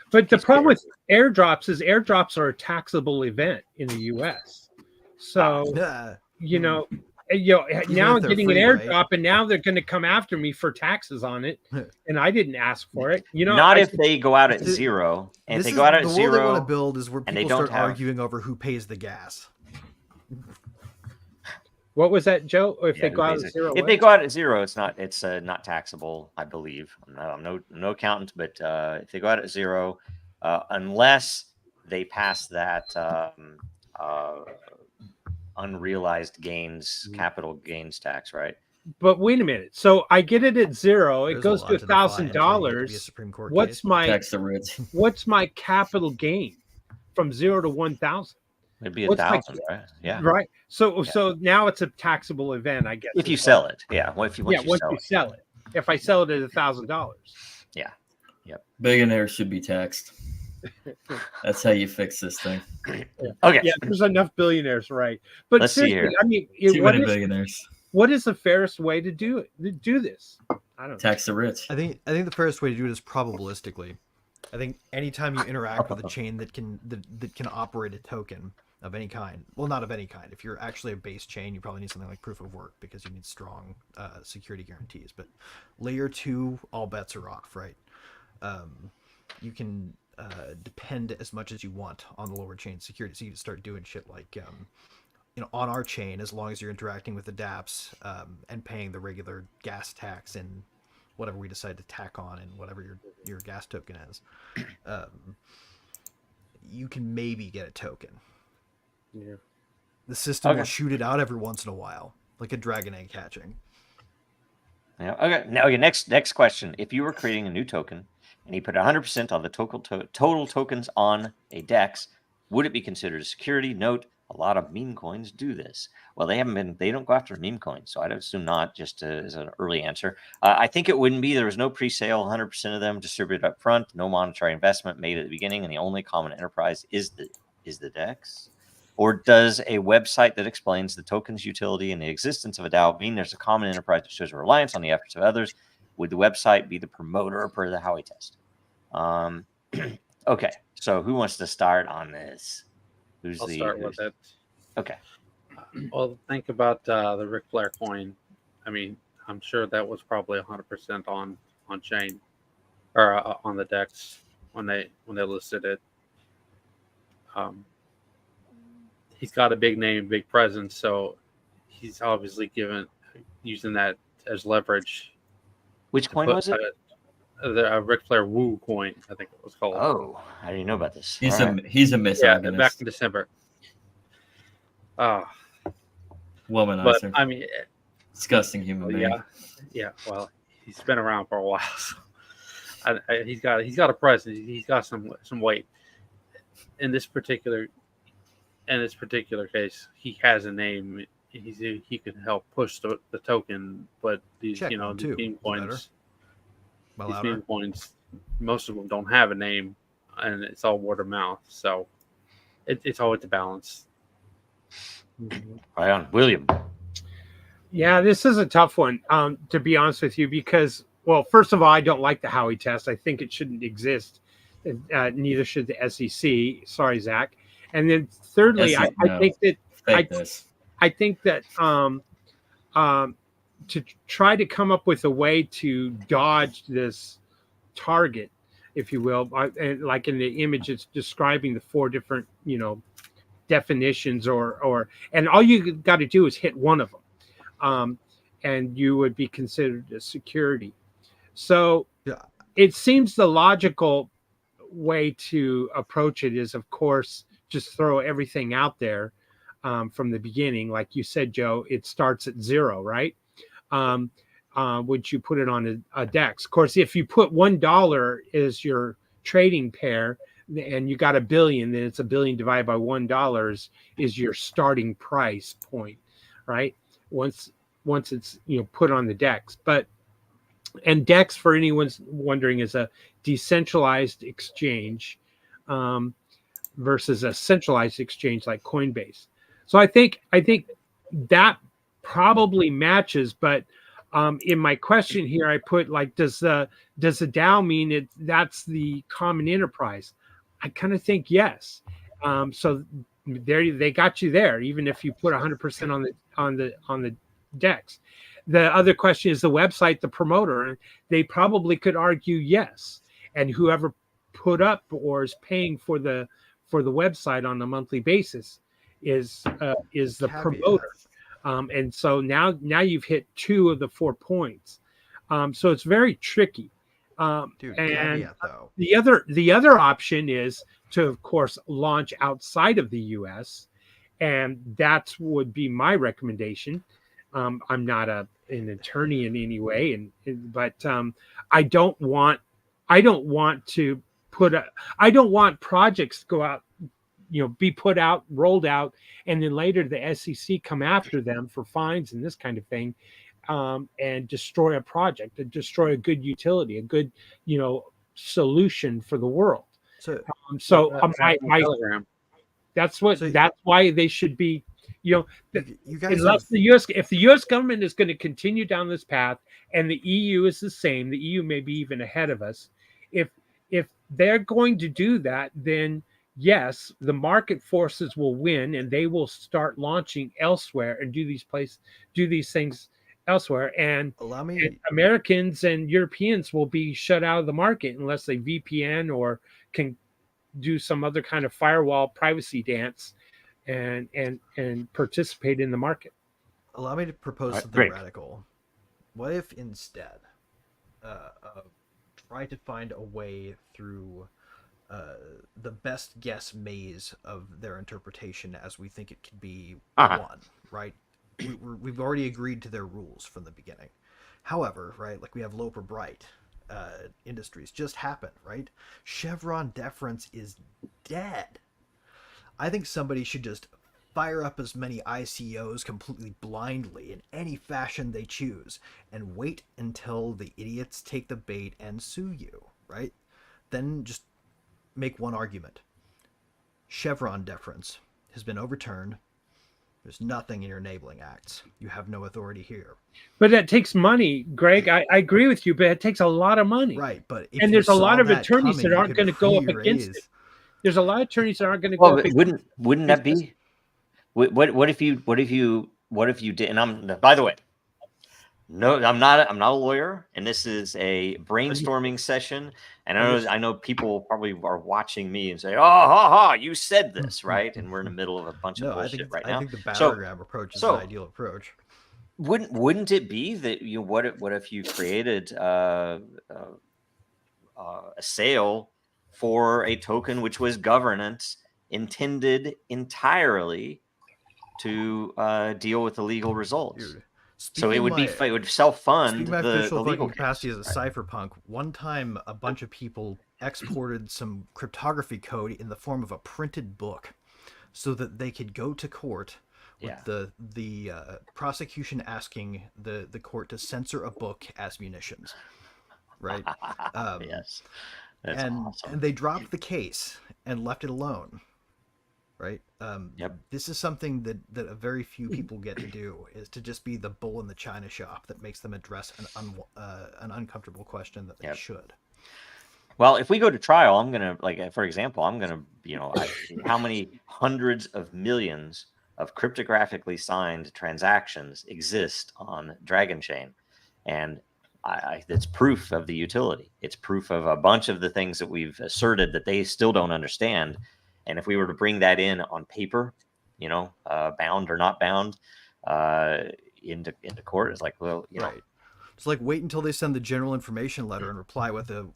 But the problem with airdrops is airdrops are a taxable event in the U.S. So now I'm getting an airdrop, right? And now they're going to come after me for taxes on it, and I didn't ask for it. Not if they go out at zero. And if they go out at zero, the world they want to build is where people start arguing over who pays the gas. What was that, Joe? If they go out at zero, they go out at zero, it's not taxable, I believe. I'm no accountant, but if they go out at zero, unless they pass that unrealized gains, capital gains tax, right? But wait a minute. So I get it at zero. It goes to $1,000. What's my capital gain from 0 to 1,000? It'd be 1,000, right? Yeah. Right. So now it's a taxable event, I guess. If you sell it, yeah. Once you sell it. If I sell it at $1,000. Yeah. Yep. Billionaires should be taxed. That's how you fix this thing. Okay. Yeah, there's enough billionaires, right? But let's see here. I mean, too many billionaires. What is the fairest way to do this? I don't know. Tax the rich. I think the fairest way to do it is probabilistically. I think anytime you interact with a chain that can operate a token of any kind, well, not of any kind. If you're actually a base chain, you probably need something like proof of work because you need strong security guarantees. But layer 2, all bets are off, right? You can depend as much as you want on the lower chain security. So you can start doing shit like, on our chain, as long as you're interacting with the dApps and paying the regular gas tax and whatever we decide to tack on and whatever your gas token is, you can maybe get a token. Yeah. The system will Okay. shoot it out every once in a while, like a dragon egg hatching. Yeah. Okay. Now, next question. If you were creating a new token and you put 100% on the total tokens on a DEX, would it be considered a security? Note, a lot of meme coins do this. Well, they don't go after meme coins, so I'd assume not, just as an early answer. I think it wouldn't be. There was no pre-sale, 100% of them distributed up front, no monetary investment made at the beginning, and the only common enterprise is the DEX. Or does a website that explains the token's utility and the existence of a DAO mean there's a common enterprise that shows a reliance on the efforts of others? Would the website be the promoter per the Howey test? Okay, so who wants to start on this? I'll start with it. Okay. Well, think about the Ric Flair coin. I mean, I'm sure that was probably 100% on chain or on the DEX when they listed it. He's got a big name, big presence, so he's obviously using that as leverage. Which coin was it? The Ric Flair Woo coin, I think it was called. Oh, I didn't know about this. He's All a right. misogynist. Back in December. Womanizer. But I mean, Disgusting human being. yeah. Well, he's been around for a while, so he's got a presence. He's got some weight. In this particular case, he has a name. He can help push the token, but these Check these meme coins, meme coins, most of them don't have a name, and it's all word of mouth. So it's always a balance. Right on, William. Yeah, this is a tough one, to be honest with you, because, well, first of all, I don't like the Howey test. I think it shouldn't exist. Neither should the SEC. Sorry, Zach. And then thirdly, I think that to try to come up with a way to dodge this target, if you will, like in the image, it's describing the 4 different, definitions and all you got to do is hit one of them, and you would be considered a security. So it seems the logical way to approach it is, of course, just throw everything out there from the beginning. Like you said, Joe, it starts at 0, right? Would you put it on a DEX? Of course, if you put $1 as your trading pair and you got $1 billion, then it's $1 billion divided by $1 is your starting price point, right? Once it's put on the DEX. And DEX, for anyone's wondering, is a decentralized exchange versus a centralized exchange like Coinbase. So I think that probably matches. But in my question here, I put like, does the DAO mean that's the common enterprise? I kind of think yes. So there they got you there, even if you put 100% on the DEX. The other question is the website, the promoter. They probably could argue yes, and whoever put up or is paying for the website on a monthly basis is the promoter. And so now you've hit 2 of the 4 points. So it's very tricky. And though. The other option is to, of course, launch outside of the U.S., and that would be my recommendation. I'm not an attorney in any way, but I don't want projects to go out, be put out, rolled out, and then later the SEC come after them for fines and this kind of thing, and destroy a project, and destroy a good utility, a good, solution for the world. That's why they should be, you guys if the U.S. government is going to continue down this path, and the EU is the same, the EU may be even ahead of us. If they're going to do that, then yes, the market forces will win, and they will start launching elsewhere and do these things elsewhere, and Allow me. Americans and Europeans will be shut out of the market unless they VPN or can do some other kind of firewall privacy dance and participate in the market. Allow me to propose Right, something great. radical. What if instead, try to find a way through the best guess maze of their interpretation as we think it could be Uh-huh. one, right? We've already agreed to their rules from the beginning. However, right, like we have Loper Bright Industries just happened, right? Chevron deference is dead. I think somebody should just fire up as many ICOs completely blindly in any fashion they choose and wait until the idiots take the bait and sue you, right? Then just make one argument. Chevron deference has been overturned. There's nothing in your enabling acts. You have no authority here. But that takes money, Greg. I agree with you, but it takes a lot of money. Right, but if And you there's a saw lot of that attorneys coming, that you aren't could going to go up re-raise. against it. There's a lot of attorneys that aren't going to go Well, up but against wouldn't that be? What if you did? And by the way, no, I'm not a lawyer, and this is a brainstorming session. And I know people probably are watching me and say, "Oh, ha, ha, you said this, right?" And we're in the middle of a bunch of No, bullshit right I now. think the So, battergram approach is so an ideal approach. wouldn't it be that what if you created a sale for a token which was governance intended entirely to deal with the legal results? Dude, So it would be it would self-fund speaking of my the official legal fucking capacity case, as a right? cypherpunk, one time a bunch of people exported some cryptography code in the form of a printed book so that they could go to court with Yeah. the prosecution asking the court to censor a book as munitions, right? Yes, that's and awesome. they dropped the case and left it alone, right? Yep. This is something that a very few people get to do, is to just be the bull in the china shop that makes them address an uncomfortable question that they Yep. should. Well, if we go to trial, I'm gonna for example, I'm gonna how many hundreds of millions of cryptographically signed transactions exist on Dragon Chain, and it's proof of the utility. It's proof of a bunch of the things that we've asserted that they still don't understand. And if we were to bring that in on paper, bound or not bound, into court, it's like, well, Right. It's like wait until they send the general information letter and reply with a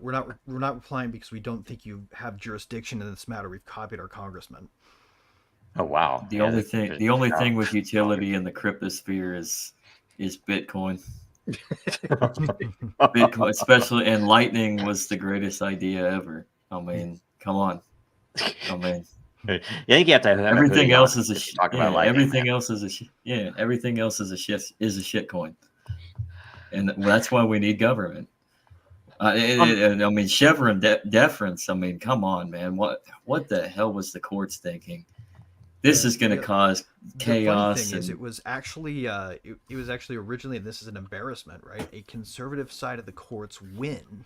we're not replying because we don't think you have jurisdiction in this matter. We've copied our congressman. Oh wow. The only thing with utility in the cryptosphere is Bitcoin. Bitcoin, especially, and Lightning was the greatest idea ever. I mean, come on. I mean, I think you have to have everything else is a talk about Lightning, everything man. else is everything else is a shit coin, and that's why we need government. I mean, Chevron deference. I mean, come on, man. What the hell was the courts thinking? This is going to cause chaos. The funny thing is, it was actually originally, and this is an embarrassment, right? A conservative side of the courts win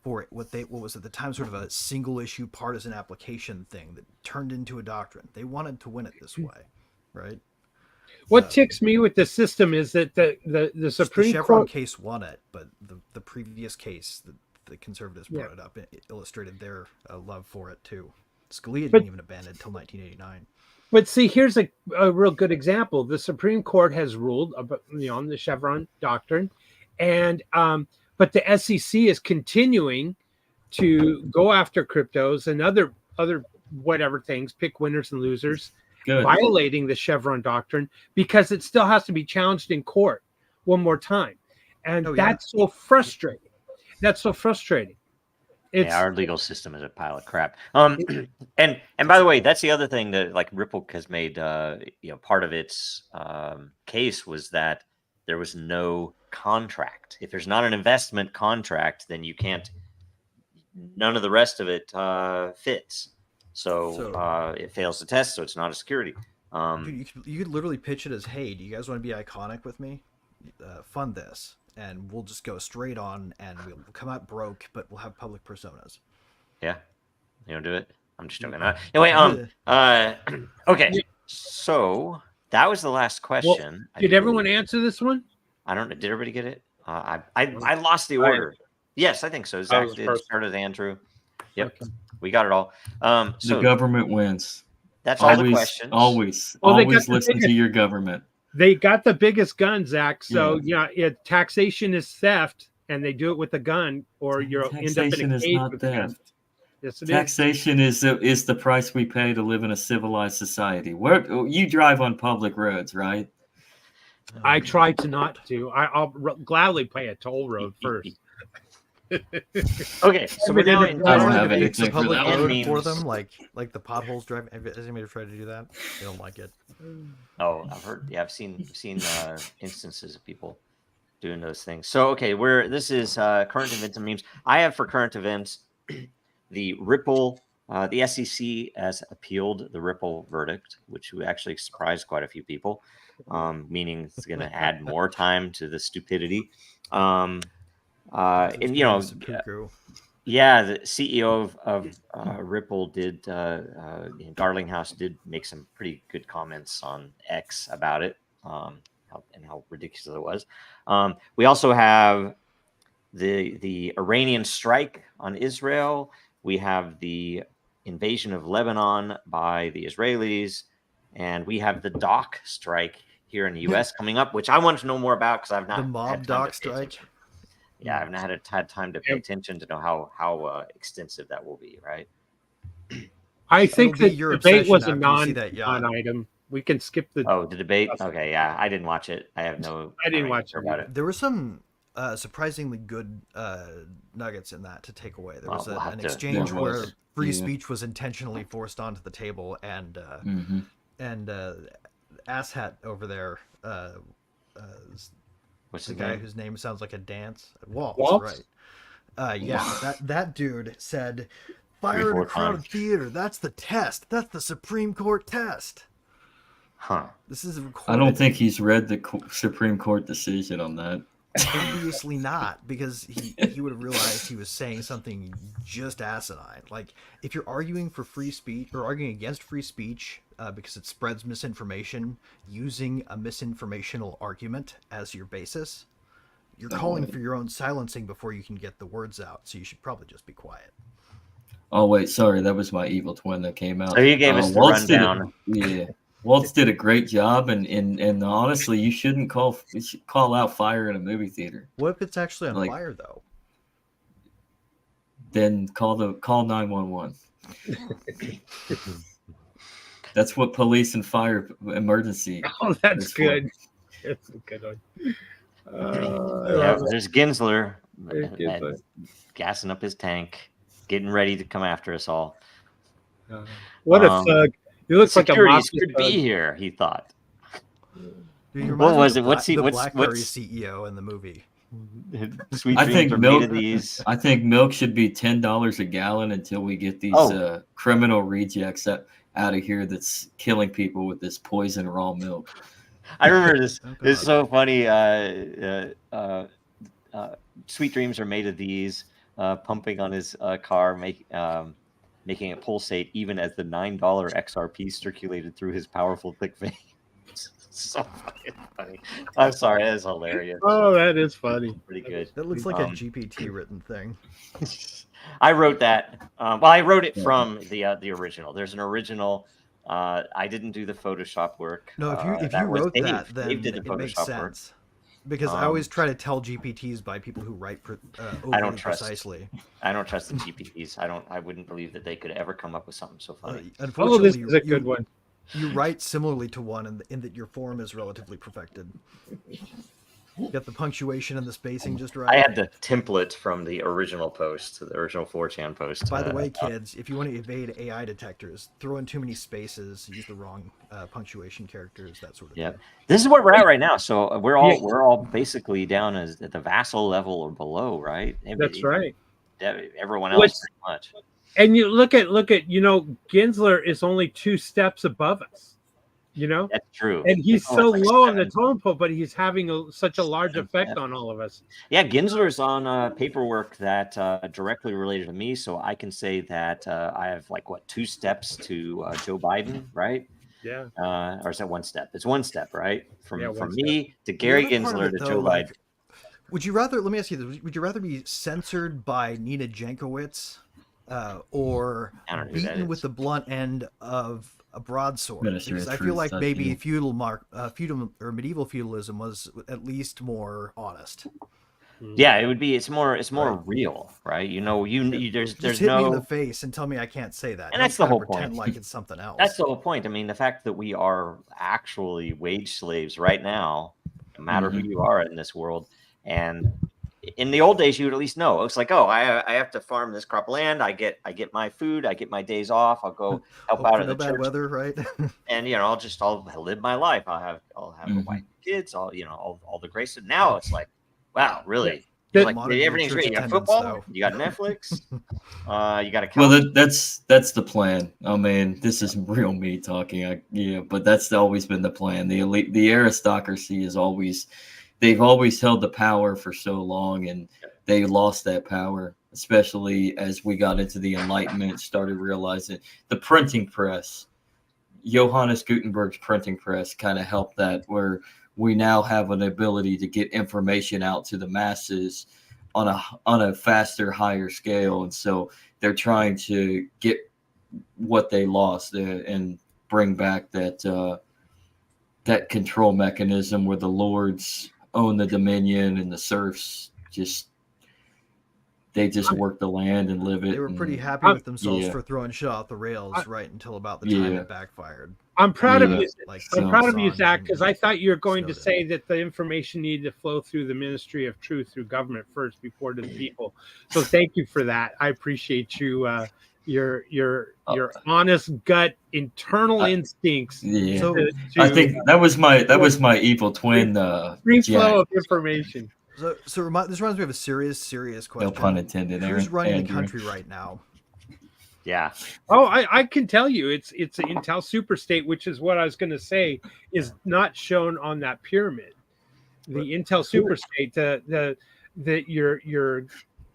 for what was at the time sort of a single issue partisan application thing that turned into a doctrine. They wanted to win it this way, right? What ticks me with the system is that the Supreme the Chevron Court case won it, but the previous case, the conservatives brought it up. It illustrated their love for it too. Scalia didn't even abandon it until 1989. But see, here's a real good example. The Supreme Court has ruled about, on the Chevron doctrine, and but the SEC is continuing to go after cryptos and other whatever things, pick winners and losers, violating the Chevron doctrine because it still has to be challenged in court one more time, and that's so frustrating. That's so frustrating. Our legal system is a pile of crap. And by the way, that's the other thing that like Ripple has made. Part of its case was that there was no contract. If there's not an investment contract, then you can't. None of the rest of it fits. So it fails the test. So it's not a security. Dude, you could literally pitch it as, "Hey, do you guys want to be iconic with me? Fund this." And we'll just go straight on, and we'll come out broke, but we'll have public personas. Yeah, you don't do it. I'm just joking. Anyway, okay. So that was the last question. Did everyone answer this one? I don't know. Did everybody get it? I lost the order. Yes, I think so. Zach did. Started Andrew. Yep, okay. We got it all. So the government wins. That's all the questions. Always listen to your government. They got the biggest gun, Zach. So taxation is theft, and they do it with a gun, or you'll end up in a cage with theft. Yes, it taxation is the price we pay to live in a civilized society. Where you drive on public roads, right? I try to not to. I'll gladly pay a toll road first. Okay, so we're now in I don't have anything for that road for them, like the potholes driving. Has anybody tried to do that? They don't like it. Oh, I've heard. Yeah, I've seen instances of people doing those things. So okay, this is current events and memes. I have for current events the Ripple. The SEC has appealed the Ripple verdict, which actually surprised quite a few people, meaning it's going to add more time to the stupidity. And yeah, the CEO of Ripple did, Garlinghouse did make some pretty good comments on X about it, and how ridiculous it was. We also have the Iranian strike on Israel. We have the invasion of Lebanon by the Israelis, and we have the dock strike here in the U.S. coming up, which I want to know more about because I've not the mob dock strike. Yeah, I've not had time to pay attention to know how extensive that will be. Right. I think the debate was a non-item. We can skip the. Oh, the debate. Okay, yeah, I didn't watch it. I didn't watch it about it. There were some surprisingly good nuggets in that to take away. There was an exchange where free speech was intentionally forced onto the table, and asshat over there. What's the his guy name? Whose name sounds like a dance? Waltz? Right. That dude said, "Fire in a crowded theater. That's the test. That's the Supreme Court test." Huh. This is recorded. I don't think he's read the Supreme Court decision on that. Obviously not, because he would have realized he was saying something just asinine. Like, if you're arguing for free speech or arguing against free speech because it spreads misinformation using a misinformational argument as your basis, you're calling for your own silencing before you can get the words out. So you should probably just be quiet. Oh wait, sorry, that was my evil twin that came out. So you gave us the rundown. Waltz did a great job, and honestly, you shouldn't call out fire in a movie theater. What if it's actually on fire though? Then call 911. That's what police and fire emergency. Oh, that's good. That's a good one. There's Gensler gassing up his tank, getting ready to come after us all. What a thug! He looks like a mafia could be here. He thought. Dude, what was it? What's BlackBerry CEO in the movie? Sweet dreams are made of these. I think milk should be $10 a gallon until we get these criminal rejects out of here that's killing people with this poison raw milk. I remember this. It's so funny. Sweet dreams are made of these. Pumping on his car, making it pulsate even as the $9 XRP circulated through his powerful thick veins. So fucking funny. I'm sorry, that is hilarious. Oh, that is funny. Pretty good. That looks like a GPT written thing. I wrote that. I wrote it from the original. There's an original. I didn't do the Photoshop work. No, if you wrote that, then it makes sense. Because I always try to tell GPTs by people who write overly precisely. I don't trust the GPTs. I wouldn't believe that they could ever come up with something so funny. Unfortunately, this is a good one. You write similarly to one in that your form is relatively perfected. You got the punctuation and the spacing just right. I had the template from the original post, the original 4chan post. By the way, kids, if you want to evade AI detectors, throw in too many spaces, use the wrong punctuation characters, that sort of thing. This is where we're at right now. So we're all basically down at the vassal level or below, right? That's right. Everyone else pretty much. And you look at Gensler is only 2 steps above us. You know, That's true. and he's Oh, so it's like low on the 7. totem pole, but he's having such a large Seven, effect yeah. on all of us. Yeah, Ginsler's on paperwork that directly related to me, so I can say that I have like 2 steps to Joe Biden, right? Yeah. Or is that 1 step? It's 1 step, right? From Yeah, 1 me to The Gary other part of Ginsler it, to though, Joe like, Biden. would you rather? Let me ask you this: would you rather be censored by Nina Jankowicz, or I don't know who that beaten with is. the blunt end of a broadsword? Ministry Because of I feel Truth, like I maybe feel. feudal or medieval feudalism was at least more honest. Yeah, it would be. It's more Right. real, right? Just There's hit me in the no, face and tell me I can't say that. and Don't that's the try to whole pretend point. like it's something else. That's the whole point. I mean, the fact that we are actually wage slaves right now, no matter who you are in this world, and in the old days, you would at least know. It's like, oh, I have to farm this crop of land. I get my food. I get my days off. I'll go help Hope out for at no the bad church, weather, right? and I'll live my life. I'll have a wife, kids. All the grace. Now it's like, wow, really? The- It's like Monitor your everything's church great. You got attendance, football. though. You got Netflix. You got a couch. Well, that's the plan. I mean, this is real me talking. But that's always been the plan. The elite, the aristocracy they've always held the power for so long, and they lost that power, especially as we got into the Enlightenment, started realizing the printing press. Johannes Gutenberg's printing press kind of helped that, where we now have an ability to get information out to the masses on a faster, higher scale, and so they're trying to get what they lost and bring back that control mechanism where the lords own the dominion and the serfs just work the land and live it. They were pretty and- happy with themselves yeah. for throwing shit off the rails right until about the time it backfired. I'm proud of Yeah. you. Like I'm proud of you, Assange Zach, and because I thought you were going to Snowden. say that the information needed to flow through the Ministry of Truth through government first before to the people. So thank you for that. I appreciate you. Your honest gut, internal instincts. Yeah. So I think that was my evil twin. Free Jack. flow of information. this reminds me of a serious No question. pun intended. Who's running the Andrew. country right now? Yeah. Oh, I can tell you, it's an Intel superstate, which is what I was going to say is not shown on that pyramid. The Intel superstate, your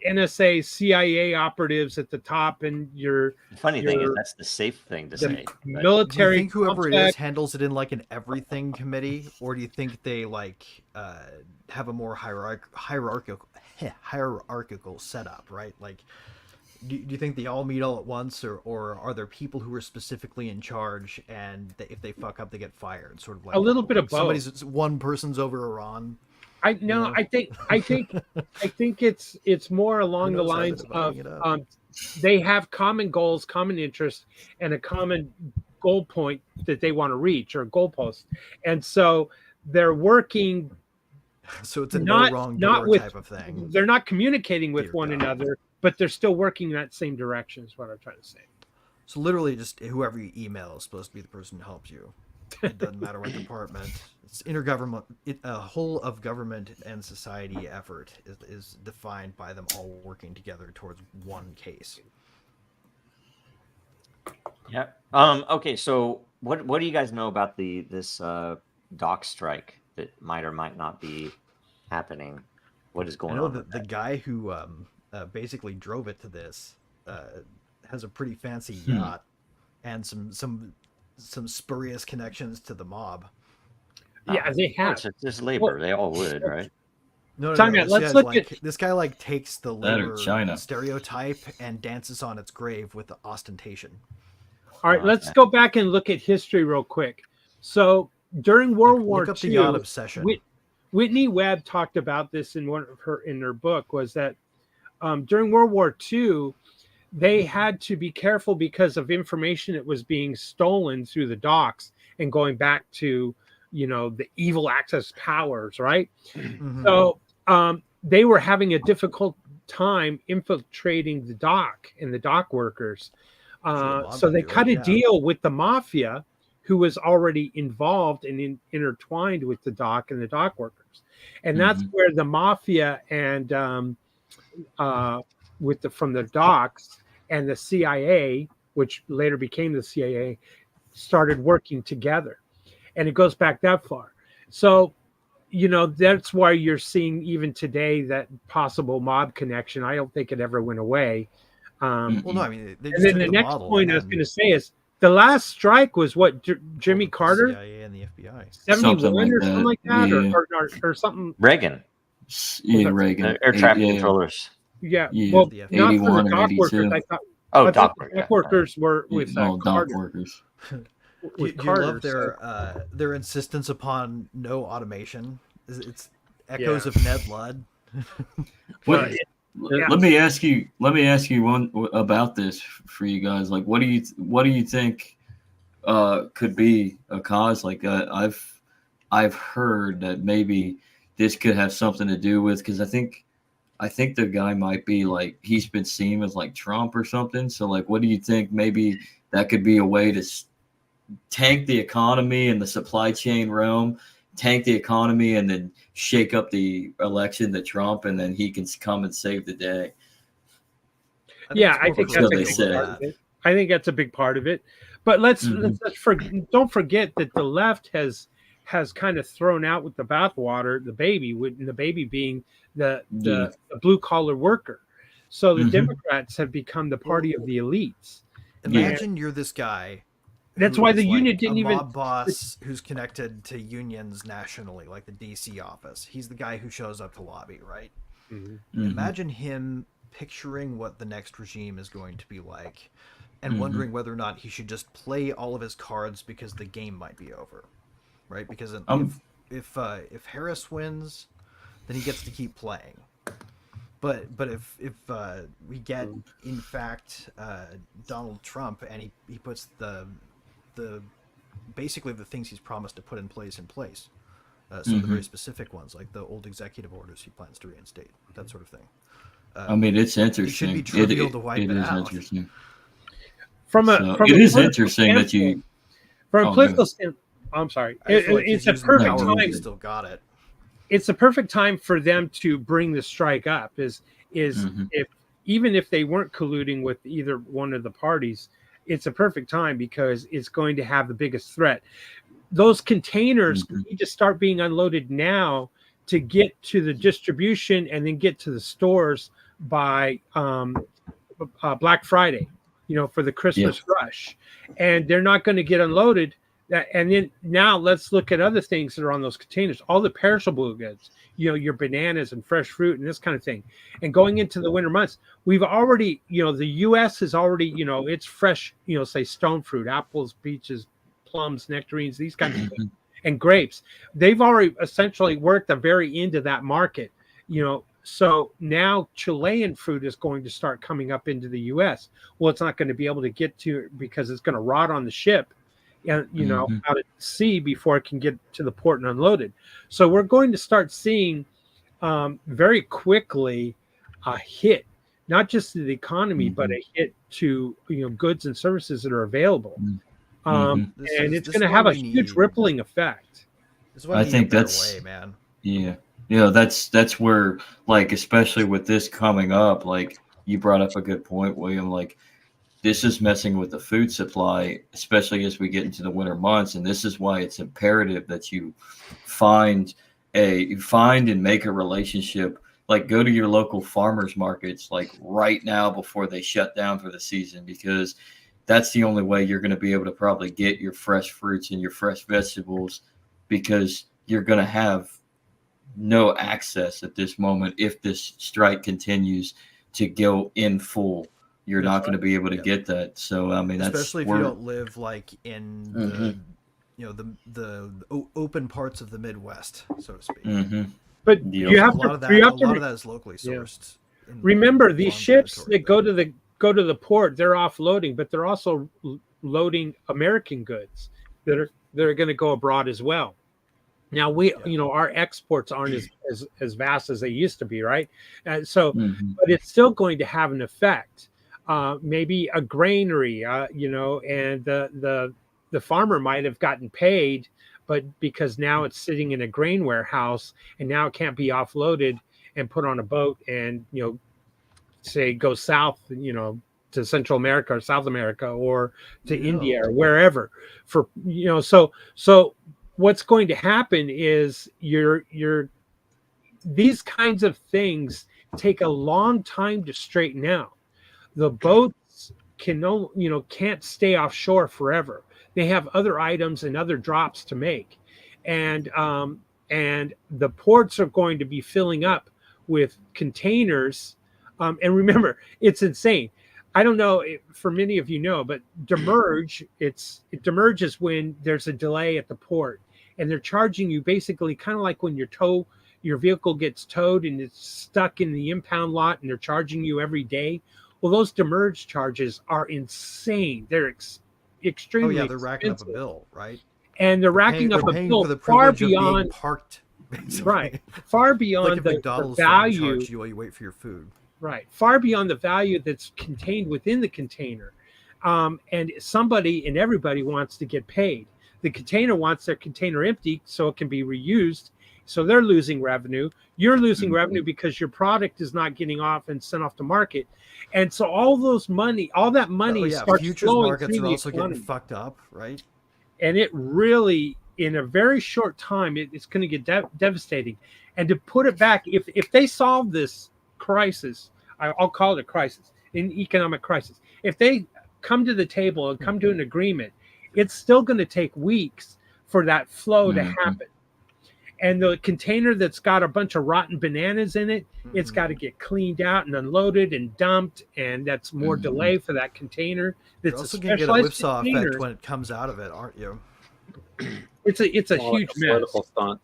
NSA, CIA operatives at the top, and The funny thing is, that's the safe thing to say. the But Do you military. think whoever it complex- is handles it in like an everything committee, or do you think they have a more hierarchical setup, right? Like, do you think they all meet all at once, or are there people who are specifically in charge, and if they fuck up, they get fired? Sort of like A little bit of both. One person's over Iran. I think it's more along the knows how they're lines of dividing it up? they have common goals, common interests, and a common goal point that they want to reach or goalpost, and so they're working. So it's a Not no wrong not door with type of thing. they're not communicating with Dear one God. another, but they're still working in that same direction. Is what I'm trying to say. So literally, just whoever you email is supposed to be the person who helps you. It doesn't matter what department. It's intergovernment. A whole of government and society effort is defined by them all working together towards one case. yeah. Okay. So what do you guys know about this dock strike that might or might not be happening? What is I going know on? that the guy who basically drove it to this has a pretty fancy yacht and some spurious connections to the mob. Yeah, they have. It's just labor. They all would, right? No, Time out, let's look at- this guy like takes the That or labor China. stereotype and dances on its grave with the ostentation. All right, let's go back and look at history real quick. So during World War Look up the II, yacht obsession. Whitney Webb talked about this in her book. Was that during World War II, they had to be careful because of information that was being stolen through the docks and going back to the evil Axis powers, right? Mhm. So they were having a difficult time infiltrating the dock and the dock workers. So they cut a deal with the mafia, who was already involved and intertwined with the dock and the dock workers, and that's where the mafia and from the docks and the CIA, which later became the CIA, started working together. and it goes back that far. So, that's why you're seeing even today that possible mob connection. I don't think it ever went away. Well, no, I mean, they And just then took the the next model point and I was then going to say is the last strike was what Jimmy the Carter, CIA and the FBI. 71 Something like or that. something like that, Yeah. or something. Reagan, Yeah, Reagan. air traffic Yeah, controllers. Yeah, yeah. well, The not for the 81 or dock workers. 82. I thought Oh, the Doc. dock workers were Yeah, with no, dock Carter. workers. With Do you love Carter, their insistence upon no automation? It's echoes Yeah. of Ned Ludd. What, Yeah. Let me ask you. Let me ask you one about this for you guys. Like, what do you think could be a cause? Like, I've heard that maybe this could have something to do with, because I think the guy might be like, he's been seen as like Trump or something. So like, what do you think? Maybe that could be a way to tank the economy and the supply chain realm, tank the economy, and then shake up the election to Trump, and then he can come and save the day. Yeah, I it's think more that's a they big say. part of it. I think that's a big part of it. But let's don't forget that the left has kind of thrown out with the bathwater the baby, with the baby being the blue collar worker. So the Democrats have become the party of the elites. Imagine you're this guy. That's who why is the union like didn't a even mob boss who's connected to unions nationally, like the DC office. He's the guy who shows up to lobby, right? Imagine him picturing what the next regime is going to be like, and wondering whether or not he should just play all of his cards because the game might be over, right? Because if Harris wins, then he gets to keep playing. But if we get in fact Donald Trump, and he puts the basically the things he's promised to put in place, some of the very specific ones, like the old executive orders he plans to reinstate, that sort of thing. I mean, it's interesting. It should be trivial to wipe it is out. interesting. It is interesting that you. From a political standpoint. I'm sorry. It's a perfect time. He still got it. It's a perfect time for them to bring the strike up. Is if even if they weren't colluding with either one of the parties, it's a perfect time because it's going to have the biggest threat. Those containers need to start being unloaded now to get to the distribution and then get to the stores by Black Friday, for the Christmas rush. And they're not going to get unloaded. And then now let's look at other things that are on those containers, all the perishable goods, your bananas and fresh fruit and this kind of thing. And going into the winter months, we've already, the U.S. is already, it's fresh, say stone fruit, apples, peaches, plums, nectarines, these kinds of things, and grapes. They've already essentially worked the very end of that market, So now Chilean fruit is going to start coming up into the U.S. Well, it's not going to be able to get to it because it's going to rot on the ship, out at sea before it can get to the port and unloaded. So we're going to start seeing very quickly a hit, not just to the economy, but a hit to goods and services that are available. And it's going to have a huge rippling effect. I think that's way, man. Yeah, that's where, like, especially with this coming up, like you brought up a good point, William. Like, this is messing with the food supply, especially as we get into the winter months, and this is why it's imperative that you find and make a relationship. Like, go to your local farmers markets, like right now before they shut down for the season, because that's the only way you're going to be able to probably get your fresh fruits and your fresh vegetables, because you're going to have no access at this moment. If this strike continues to go in full, you're not going to be able to get that. So I mean, especially if you don't live like in the open parts of the Midwest, so to speak. But you have a lot of that is locally sourced. Remember, these ships that go to the port, they're offloading, but they're also loading American goods that are going to go abroad as well. Now our exports aren't as vast as they used to be, right? But it's still going to have an effect. Maybe a granary, and the farmer might have gotten paid, but because now it's sitting in a grain warehouse and now it can't be offloaded and put on a boat and say go south, to Central America or South America or to India or wherever. So what's going to happen is these kinds of things take a long time to straighten out. The boats can't stay offshore forever. They have other items and other drops to make, and the ports are going to be filling up with containers. And remember, it's insane. I don't know for many of you know, but demurrage is when there's a delay at the port, and they're charging you basically kind of like when your vehicle gets towed and it's stuck in the impound lot, and they're charging you every day. Well, those demurrage charges are insane. They're extremely they're racking up a expensive. bill, right? And they're racking up a bill for the far privilege of being beyond parked, basically. right, far Like beyond if the McDonald's value. charge you while you wait for your food. Right, far beyond the value that's contained within the container. And somebody and everybody wants to get paid. The container wants their container empty so it can be reused. So they're losing revenue. You're losing revenue because your product is not getting off and sent off to market. And so all that money starts futures flowing markets through are the also economy. getting fucked up, right? And it really, in a very short time, it's going to get devastating. And to put it back, if they solve this crisis, I'll call it a crisis, an economic crisis. If they come to the table and come to an agreement, it's still going to take weeks for that flow to happen. And the container that's got a bunch of rotten bananas in it, it's got to get cleaned out and unloaded and dumped, and that's more delay for that container. You're That's also a going to get a specialized whipsaw container. effect when it comes out of it, aren't you? It's a huge mess. Political stunt.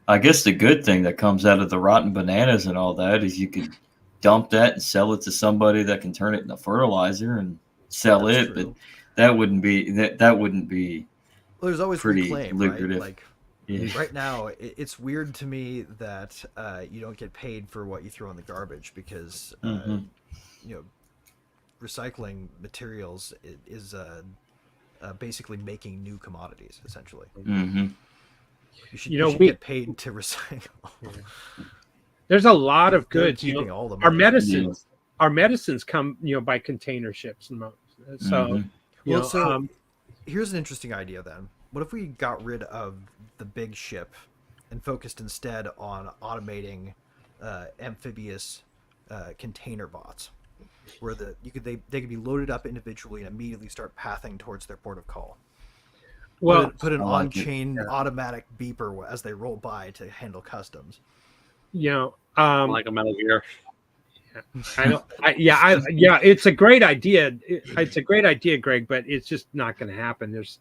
I guess the good thing that comes out of the rotten bananas and all that is you could dump that and sell it to somebody that can turn it into fertilizer and sell That's it. true. But that wouldn't be Well, there's always pretty reclaim, lucrative. right? Like yeah. right now, it's weird to me that you don't get paid for what you throw in the garbage because recycling materials is basically making new commodities essentially. Mm-hmm. You should we get paid to recycle. There's a lot of They're goods. keeping all the Our money. medicines come by container ships, and so Here's an interesting idea then. What if we got rid of the big ship and focused instead on automating amphibious container bots, where they could be loaded up individually and immediately start pathing towards their port of call. well, Put an I like on-chain automatic beeper as they roll by to handle customs. Like a Metal Gear. It's a great idea. It's a great idea, Greg, but it's just not going to happen. There's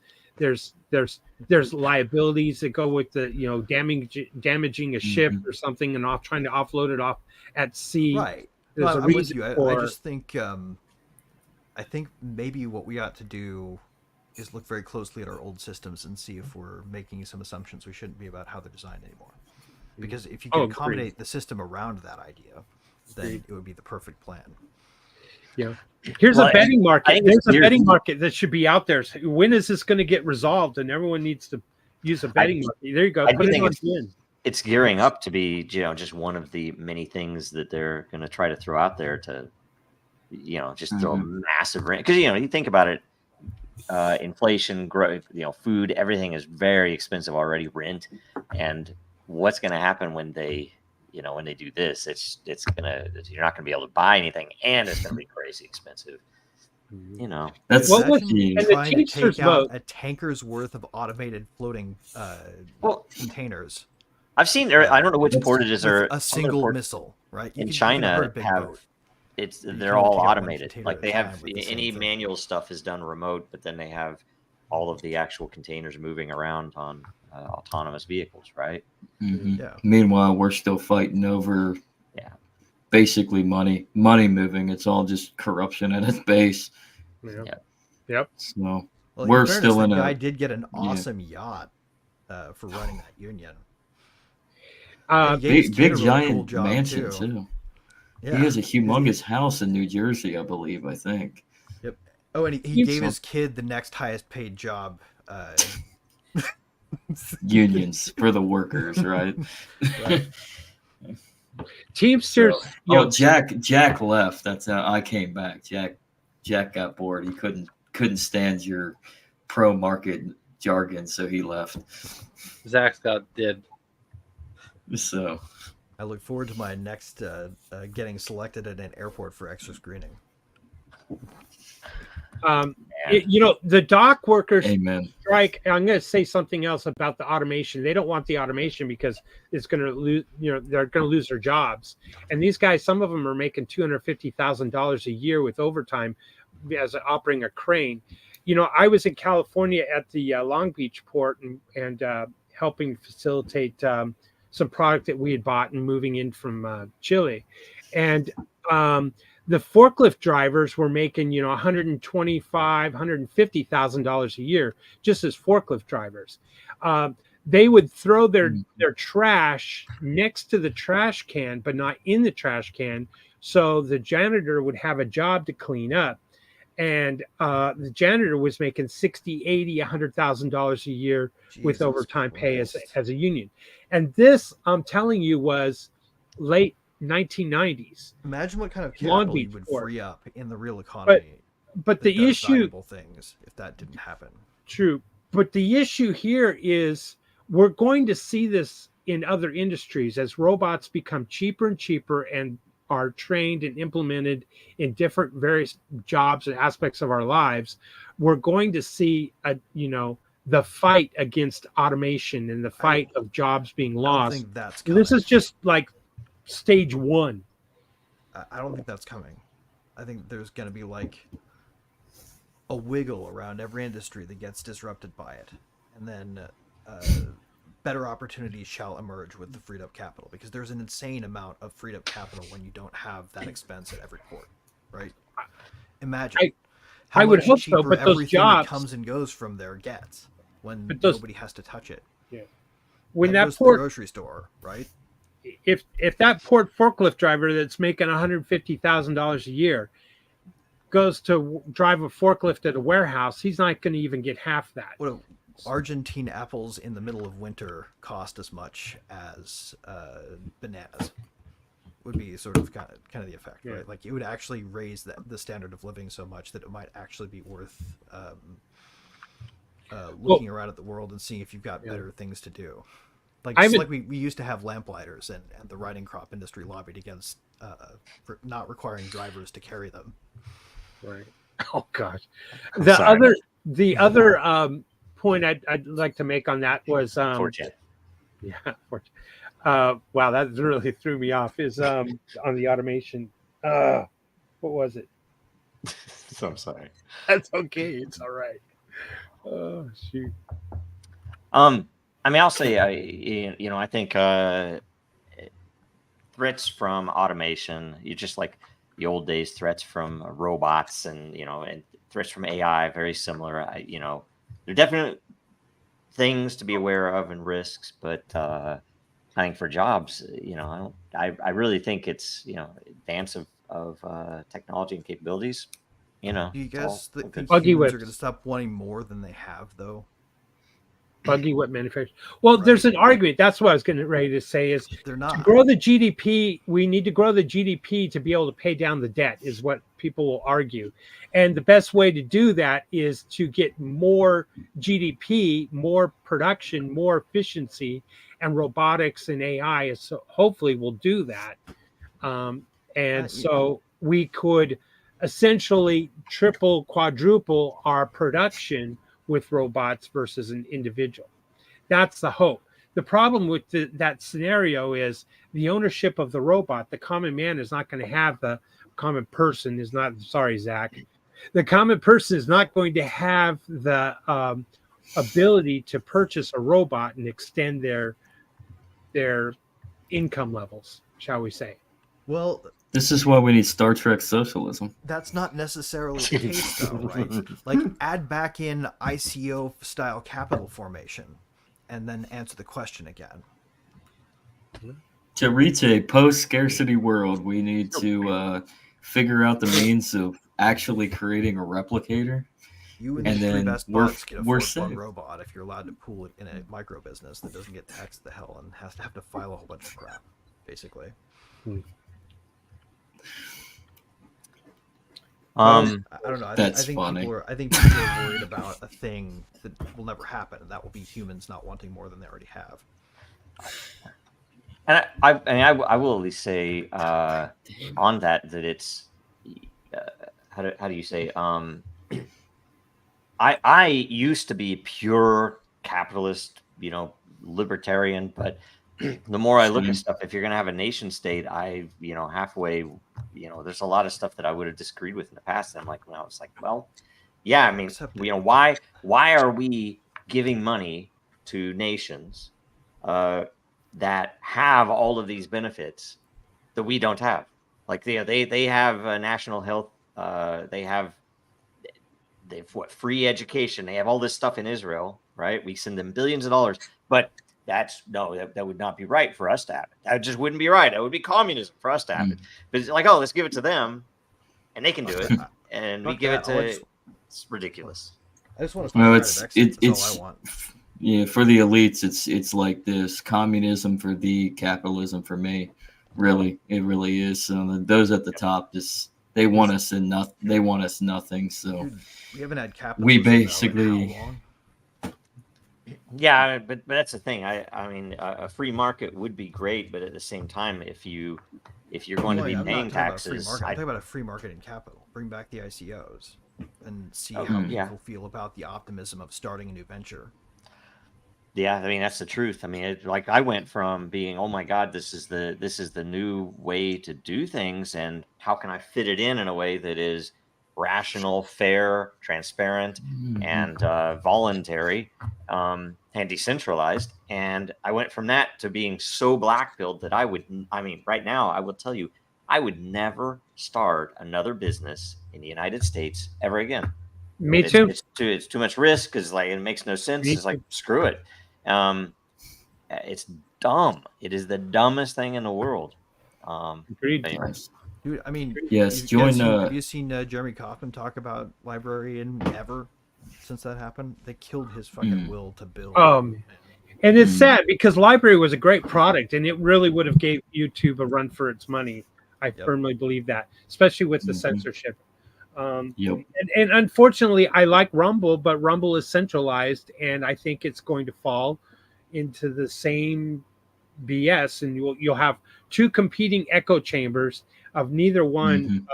liabilities that go with the damaging a ship or something and trying to offload it off at sea. Right. There's No, a I'm with reason you. I for just think I think maybe what we ought to do is look very closely at our old systems and see if we're making some assumptions we shouldn't be about how they're designed anymore. Because if you can accommodate the system around that idea, then it would be the perfect plan. Yeah. Here's a betting market. There's a betting market that should be out there. When is this going to get resolved? And everyone needs to use a betting market. There you go. It's gearing up to be, just one of the many things that they're going to try to throw out there to, just throw a massive rent. Because, you think about it, inflation, growth, food, everything is very expensive already, rent. And what's going to happen when they do this? You're not going to be able to buy anything, and it's going to be crazy expensive. That's trying to take out a tanker's worth of automated floating containers. I've seen. I don't know which port it is, or a single missile, right? In China, they're all automated. Like they have any manual stuff is done remote, but then they have all of the actual containers moving around on autonomous vehicles, right? Mm-hmm. Yeah. Meanwhile, we're still fighting over basically money moving. It's all just corruption at its base. Yep. So we're still in I did get an awesome yacht for running that union. Big giant mansion too. Yeah. He has a humongous house in New Jersey, I believe. I think. Yep. Oh, and he gave his kid the next highest paid job. Unions for the workers, right? Right. Teamsters. Jack left. That's how I came back. Jack got bored. He couldn't stand your pro market jargon, so he left. Zach's got dead. So I look forward to my next getting selected at an airport for extra screening. The dock workers amen. strike. I'm going to say something else about the automation. They don't want the automation because it's going to lose. They're going to lose their jobs. And these guys, some of them are making $250,000 a year with overtime as operating a crane. I was in California at the Long Beach port and helping facilitate some product that we had bought and moving in from Chile, and the forklift drivers were making, $125,000, $150,000 a year just as forklift drivers. They would throw their trash next to the trash can, but not in the trash can. So the janitor would have a job to clean up. And the janitor was making $60,000, $80,000, $100,000 a year with overtime pay as a union. And this, I'm telling you, was late 1990s. Imagine what kind of Long capital Beach you would port. free up in the real economy. But that the does issue, valuable things if that didn't happen. true. But the issue here is we're going to see this in other industries as robots become cheaper and cheaper and are trained and implemented in different various jobs and aspects of our lives. We're going to see the fight against automation and the fight of jobs being I lost. don't think that's And coming. this is just like stage one. I don't think that's coming. I think there's going to be like a wiggle around every industry that gets disrupted by it. And then better opportunities shall emerge with the freed up capital, because there's an insane amount of freed up capital when you don't have that expense at every port, right? Imagine how I would much hope so, cheaper but those everything jobs that comes and goes from there gets when But those- nobody has to touch it. When That that goes to the port, grocery store, right? if that port forklift driver that's making $150,000 a year goes to drive a forklift at a warehouse, he's not going to even get half that. What if Argentine apples in the middle of winter cost as much as bananas? Would be sort of kind of the effect, right? Like it would actually raise the standard of living so much that it might actually be worth looking around at the world and seeing if you've got better things to do. Like just like we used to have lamp-lighters, and the riding crop industry lobbied against for not requiring drivers to carry them. Right. Oh gosh. I'm The sorry. other point I'd like to make on that was Fortunate. yeah. Wow, that really threw me off. Is on the automation. What was it? So I'm sorry. That's okay. It's all right. Oh shoot. I mean, I'll say, I think threats from automation, you just like the old days, threats from robots and threats from AI, very similar. They're definite things to be aware of and risks, but I think for jobs, I really think it's, advance of technology and capabilities. Do you guys think Buggy humans whips. are going to stop wanting more than they have, though? Buggy whip manufacturing. Well, there's an argument. That's what I was getting ready to say is They're not. to grow the GDP, we need to grow the GDP to be able to pay down the debt, is what people will argue. And the best way to do that is to get more GDP, more production, more efficiency, and robotics and AI is hopefully will do that. So we could essentially triple, quadruple our production with robots versus an individual. That's the hope. The problem with that scenario is the ownership of the robot. The common man is not going to have the common person is not, sorry, Zach. The common person is not going to have the ability to purchase a robot and extend their income levels, shall we say. Well, this is why we need Star Trek socialism. that's not necessarily the case, though, right? Like, add back in ICO-style capital formation, and then answer the question again. To reach a post-scarcity world, we need to figure out the means of actually creating a replicator. You and And the three then best we're- bots can we're afford one safe. robot if you're allowed to pool it in a micro business that doesn't get taxed to hell and has to have to file a whole bunch of crap, basically. I don't know. I That's think funny. I think people are worried about a thing that will never happen, and that will be humans not wanting more than they already have. And I will at least say on that it's how do you say I used to be pure capitalist, libertarian, but the more I look at stuff, if you're going to have a nation state, halfway, there's a lot of stuff that I would have disagreed with in the past. And I'm like, well, it's like, well, yeah, I mean, why are we giving money to nations that have all of these benefits that we don't have? Like they have national health, they've free education, they have all this stuff in Israel, right? We send them billions of dollars, but that would not be right for us to have it. That just wouldn't be right. That would be communism for us to have it. But it's like, oh, let's give it to them, and they can do it, and we give it to. It's ridiculous. I just want to. Well, it's all I want. Yeah, for the elites, it's like this: communism for thee, capitalism for me. Really, it really is. So those at the top just. They want us They want us nothing. So dude, we haven't had capitalism. We basically. Yeah, but that's the thing. I mean, a free market would be great, but at the same time, if you're going to be paying taxes, I'm talking about a free market in capital. Bring back the ICOs and see how people feel about the optimism of starting a new venture. Yeah, I mean that's the truth. I mean, like I went from being, oh my God, this is the new way to do things, and how can I fit it in a way that is rational, fair, transparent, and voluntary, and decentralized. And I went from that to being so black-pilled that right now I will tell you, I would never start another business in the United States ever again. Me too. It's too much risk because it makes no sense. It's like, screw it. It's dumb. It is the dumbest thing in the world. Agreed. Dude, I mean, yes. Have you seen Jeremy Kauffman talk about librarian ever since that happened? They killed his fucking will to build. And it's sad because library was a great product, and it really would have gave YouTube a run for its money. I firmly believe that, especially with the censorship. And unfortunately, I like Rumble, but Rumble is centralized, and I think it's going to fall into the same BS, and you'll have two competing echo chambers of neither one.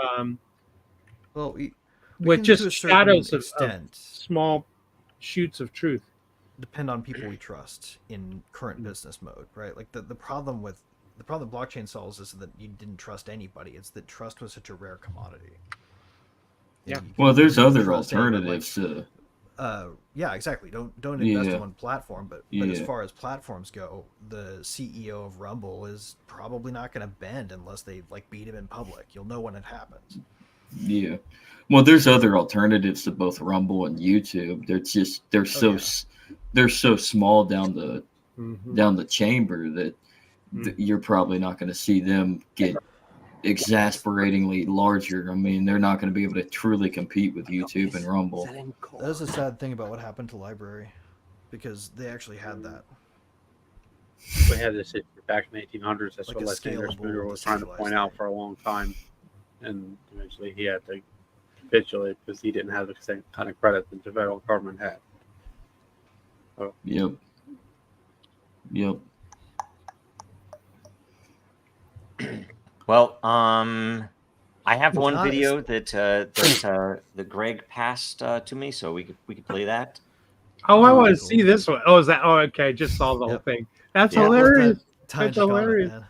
With just shadows of small shoots of truth. Depend on people we trust in current business mode, right? Like the problem blockchain solves is that you didn't trust anybody. It's that trust was such a rare commodity. Yeah. Well, there's other alternatives to. Yeah, exactly. Don't invest in one platform, but as far as platforms go, the CEO of Rumble is probably not going to bend unless they beat him in public. You'll know when it happens. Yeah. Well, there's other alternatives to both Rumble and YouTube. They're so small down the chamber that you're probably not going to see them get exasperatingly larger. I mean, they're not going to be able to truly compete with YouTube and Rumble. That's a sad thing about what happened to Library, because they actually had that. We had this back in the 1800s. That's what Lysander Spooner was trying to point out for a long time, and eventually he had to capitulate because he didn't have the same kind of credit that the federal government had. So. Yep. Well, I have one video that Greg passed to me, so we could play that. Oh, I want to see this one. Oh, is that? Oh, okay. Just saw the whole thing. That's hilarious. That's hilarious.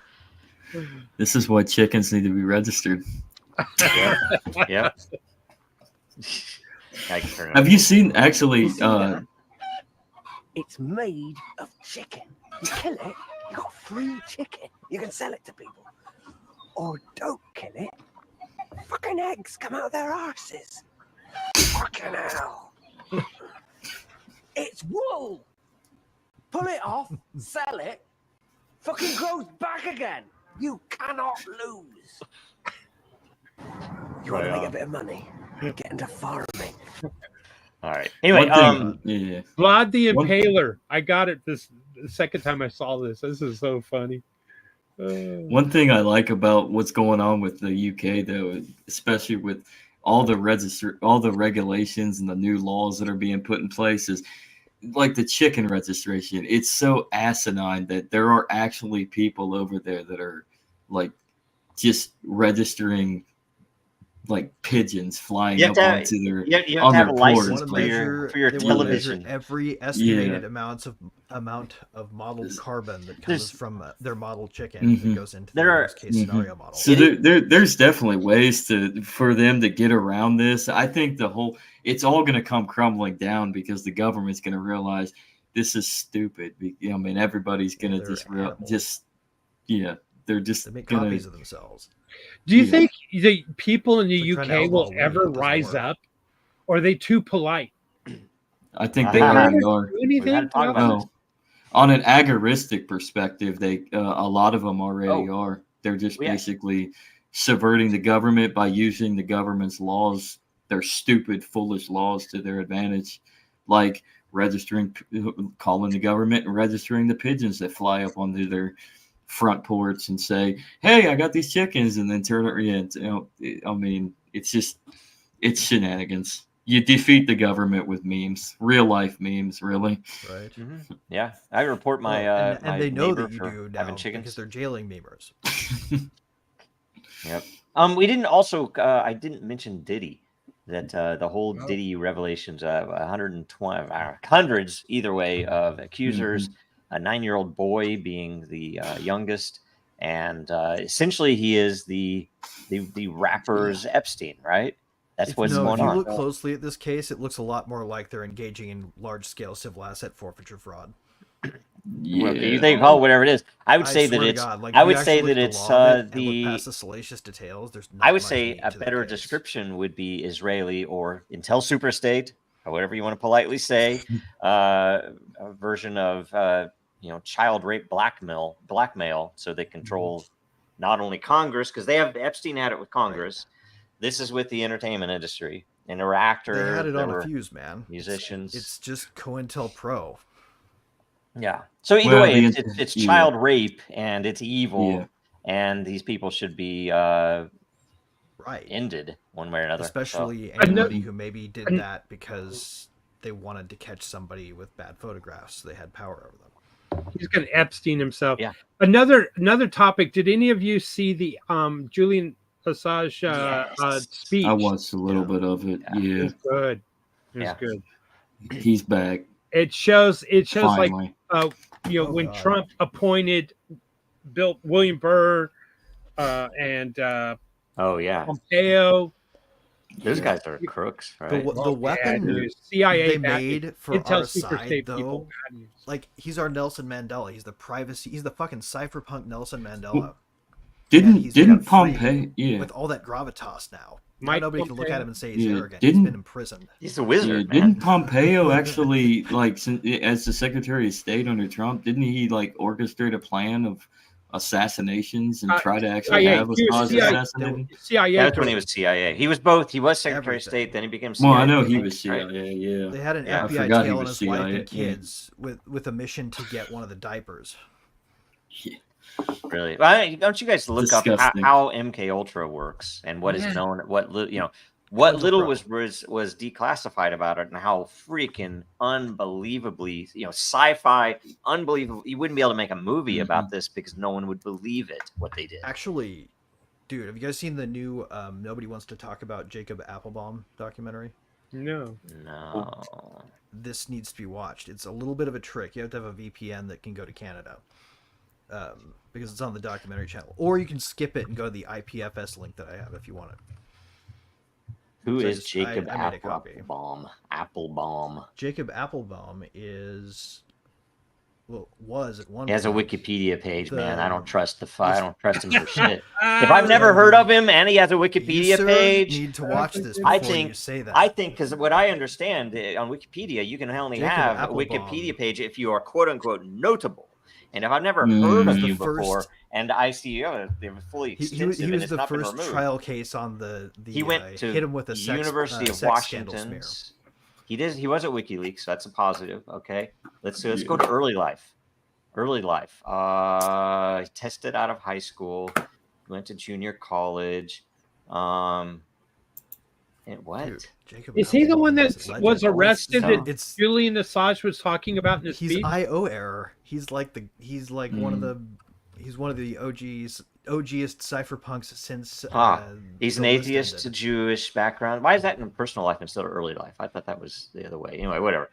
This is why chickens need to be registered. Yep. Have you seen actually? It's made of chicken. You kill it, you got free chicken. You can sell it to people. Or don't kill it. Fucking eggs come out of their arses. Fucking hell. It's wool. Pull it off, sell it, fucking grows back again. You cannot lose. You want to make a bit of money? Get into farming. All right. Anyway, Vlad the Impaler. I got it the second time I saw this. This is so funny. One thing I like about what's going on with the UK, though, especially with all the regulations and the new laws that are being put in place is like the chicken registration. It's so asinine that there are actually people over there that are like just registering like pigeons flying You have up to have, onto their you have to on have their a porch. license Want to for your they want to measure television. every estimated amount of modeled carbon that comes There's- from their model chicken that goes into There the are- worst case scenario model. So there's definitely ways for them to get around this. I think it's all going to come crumbling down because the government's going to realize this is stupid. I mean, everybody's going to they're just They make gonna, copies of themselves. Do you Yeah. think the people in the It's like trying to UK will outlaw weed, ever it doesn't rise work. up, or are they too polite? I think they They already never are. do We gotta anything. talk about Oh, on an agoristic perspective, they a lot of them already Oh. are. They're just Yeah. basically subverting the government by using the government's laws, their stupid, foolish laws, to their advantage, like calling the government and registering the pigeons that fly up onto their front porch and say, "Hey, I got these chickens," and then turn it. I mean, it's shenanigans. You defeat the government with memes, real life memes, really. Right. Mhm. Yeah, I report my Well, and my they know neighbor that you for do having now chickens. because they're jailing memers. Yep. We didn't also. I didn't mention Diddy. That the whole Diddy revelations of 120, hundreds either way of accusers. A 9-year-old boy being the youngest, and essentially he is the rapper's Epstein, right? That's what's No, if going you on. look closely at this case, it looks a lot more like they're engaging in large-scale civil asset forfeiture fraud. Well, you Yeah. think call it whatever it is. I would say that swear to it's. God, like, I if you would actually say look that at it's law of it and look the. past the salacious details. There's not I would much say meat a to the better case. description would be Israeli or Intel Superstate, or whatever you want to politely say, a version of child rape blackmail, so they control not only Congress, because they have Epstein had it with Congress. This is with the entertainment industry. And there were actors, They had it there on a were fuse, man. musicians. It's just COINTELPRO. Yeah. So either Well, way, the it's yeah. child rape and it's evil, Yeah. and these people should be Right. ended one way or another. Especially I know- anybody who maybe did that because they wanted to catch somebody with bad photographs, so they had power over them. He's going to Epstein himself. Yeah. Another topic. Did any of you see the Julian Assange Yes. speech? I watched a little bit of it. It Yeah, was good. It was Yeah. good. he's back It shows like finally. when God. Trump appointed William Burr and Oh yeah, Pompeo. those guys are crooks, right? The weapon dude. CIA they backing. made for Intel our Super side, State though, people. Bad news. like, he's our Nelson Mandela. He's the fucking cypherpunk Nelson Mandela. Didn't free Pompeo? Yeah, With all that gravitas now. Mike Nobody can look Pompeo? at him and say he's Yeah, arrogant. He's didn't- been imprisoned. He's a yeah. wizard, man. Didn't Pompeo actually as the Secretary of State under Trump? Didn't he like orchestrate a plan of assassinations and try to actually CIA. have He was Assange CIA. assassinated? CIA. That's when he was CIA. He was both. He was Secretary of Everything. State, then he became CIA. Well, I know he think, was CIA. right? Yeah. They had an Yeah, I FBI forgot he tail on was his wife CIA, and kids with a mission to get one of the diapers. Really? Well, don't you guys look up Disgusting. how MK Ultra works and what is Yeah. known? What little Pro. was declassified about it, and how freaking unbelievably sci-fi, unbelievable. You wouldn't be able to make a movie about this because no one would believe it what they did. Actually, dude, have you guys seen the new Nobody Wants to Talk About Jacob Applebaum documentary? No. No. This needs to be watched. It's a little bit of a trick. You have to have a VPN that can go to Canada. Because it's on the documentary channel. Or you can skip it and go to the IPFS link that I have if you want it. Who So is Jacob I made a copy. Applebaum? Applebaum. Jacob Applebaum was at one He has a point Wikipedia page, man. the- I don't trust I don't trust him for shit. If I've never heard of him and he has a You, Wikipedia sir, page, need to watch this I before think- you say that. I think, because what I understand on Wikipedia, you can only Jacob have a Applebaum. Wikipedia page if you are quote unquote notable. And if I've never heard Mm. of He was you the before, first- and I see they were fully he extensive, was and it's the not been first removed. trial case on the He went to hit him with a University of sex scandal smear. Washington's. He was at WikiLeaks, so that's a positive. Okay, let's go to early life. Early life. Tested out of high school, went to junior college. What? Dude, Jacob Is he the one that is a legend. was arrested that It's Julian Assange was talking about in his he's speech? IO error. He's like one of the OGest cypherpunks since He's the an list atheist, ended. Jewish background. Why is that in personal life instead of early life? I thought that was the other way. Anyway, whatever.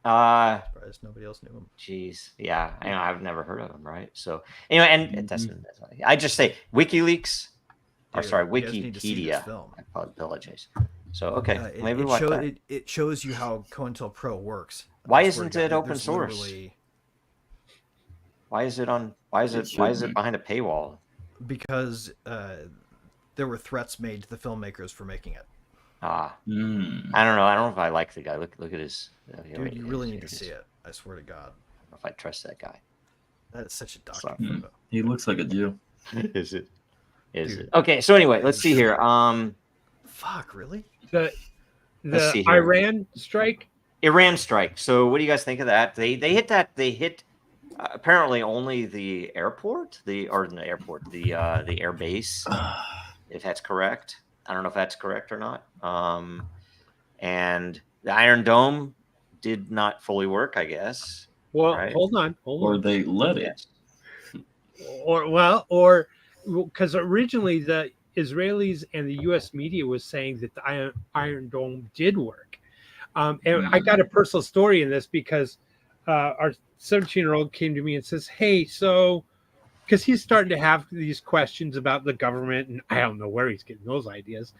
Surprised nobody else knew him. Geez, yeah, I've never heard of him, right? So anyway, and that's I just say WikiLeaks, or Dude, sorry, you guys need to see this Wikipedia. film. I apologize. So okay, maybe watch that. It shows you how COINTELPRO works. Why I swear isn't to God, it open there's source? literally- Why is it on? Why is it behind a paywall? Because there were threats made to the filmmakers for making it. I don't know. I don't know if I like the guy. Look at his. Dude, you really need to see it. I swear to God. I don't know if I trust that guy. That is such a doctor Sorry. photo. He looks like a Jew. Is it? Is Dude. it? Okay. So anyway, let's see here. Fuck, really? The Let's see here. Iran strike. Iran strike. So what do you guys think of that? They hit that. They hit apparently only the airport, the air base, if that's correct. I don't know if that's correct or not. And the Iron Dome did not fully work, I guess. Well, Right. hold on. Or they let it. Or because originally the Israelis and the U.S. media was saying that the Iron Dome did work. And I got a personal story in this because our 17-year-old came to me and says, "Hey, so," because he's starting to have these questions about the government, and I don't know where he's getting those ideas,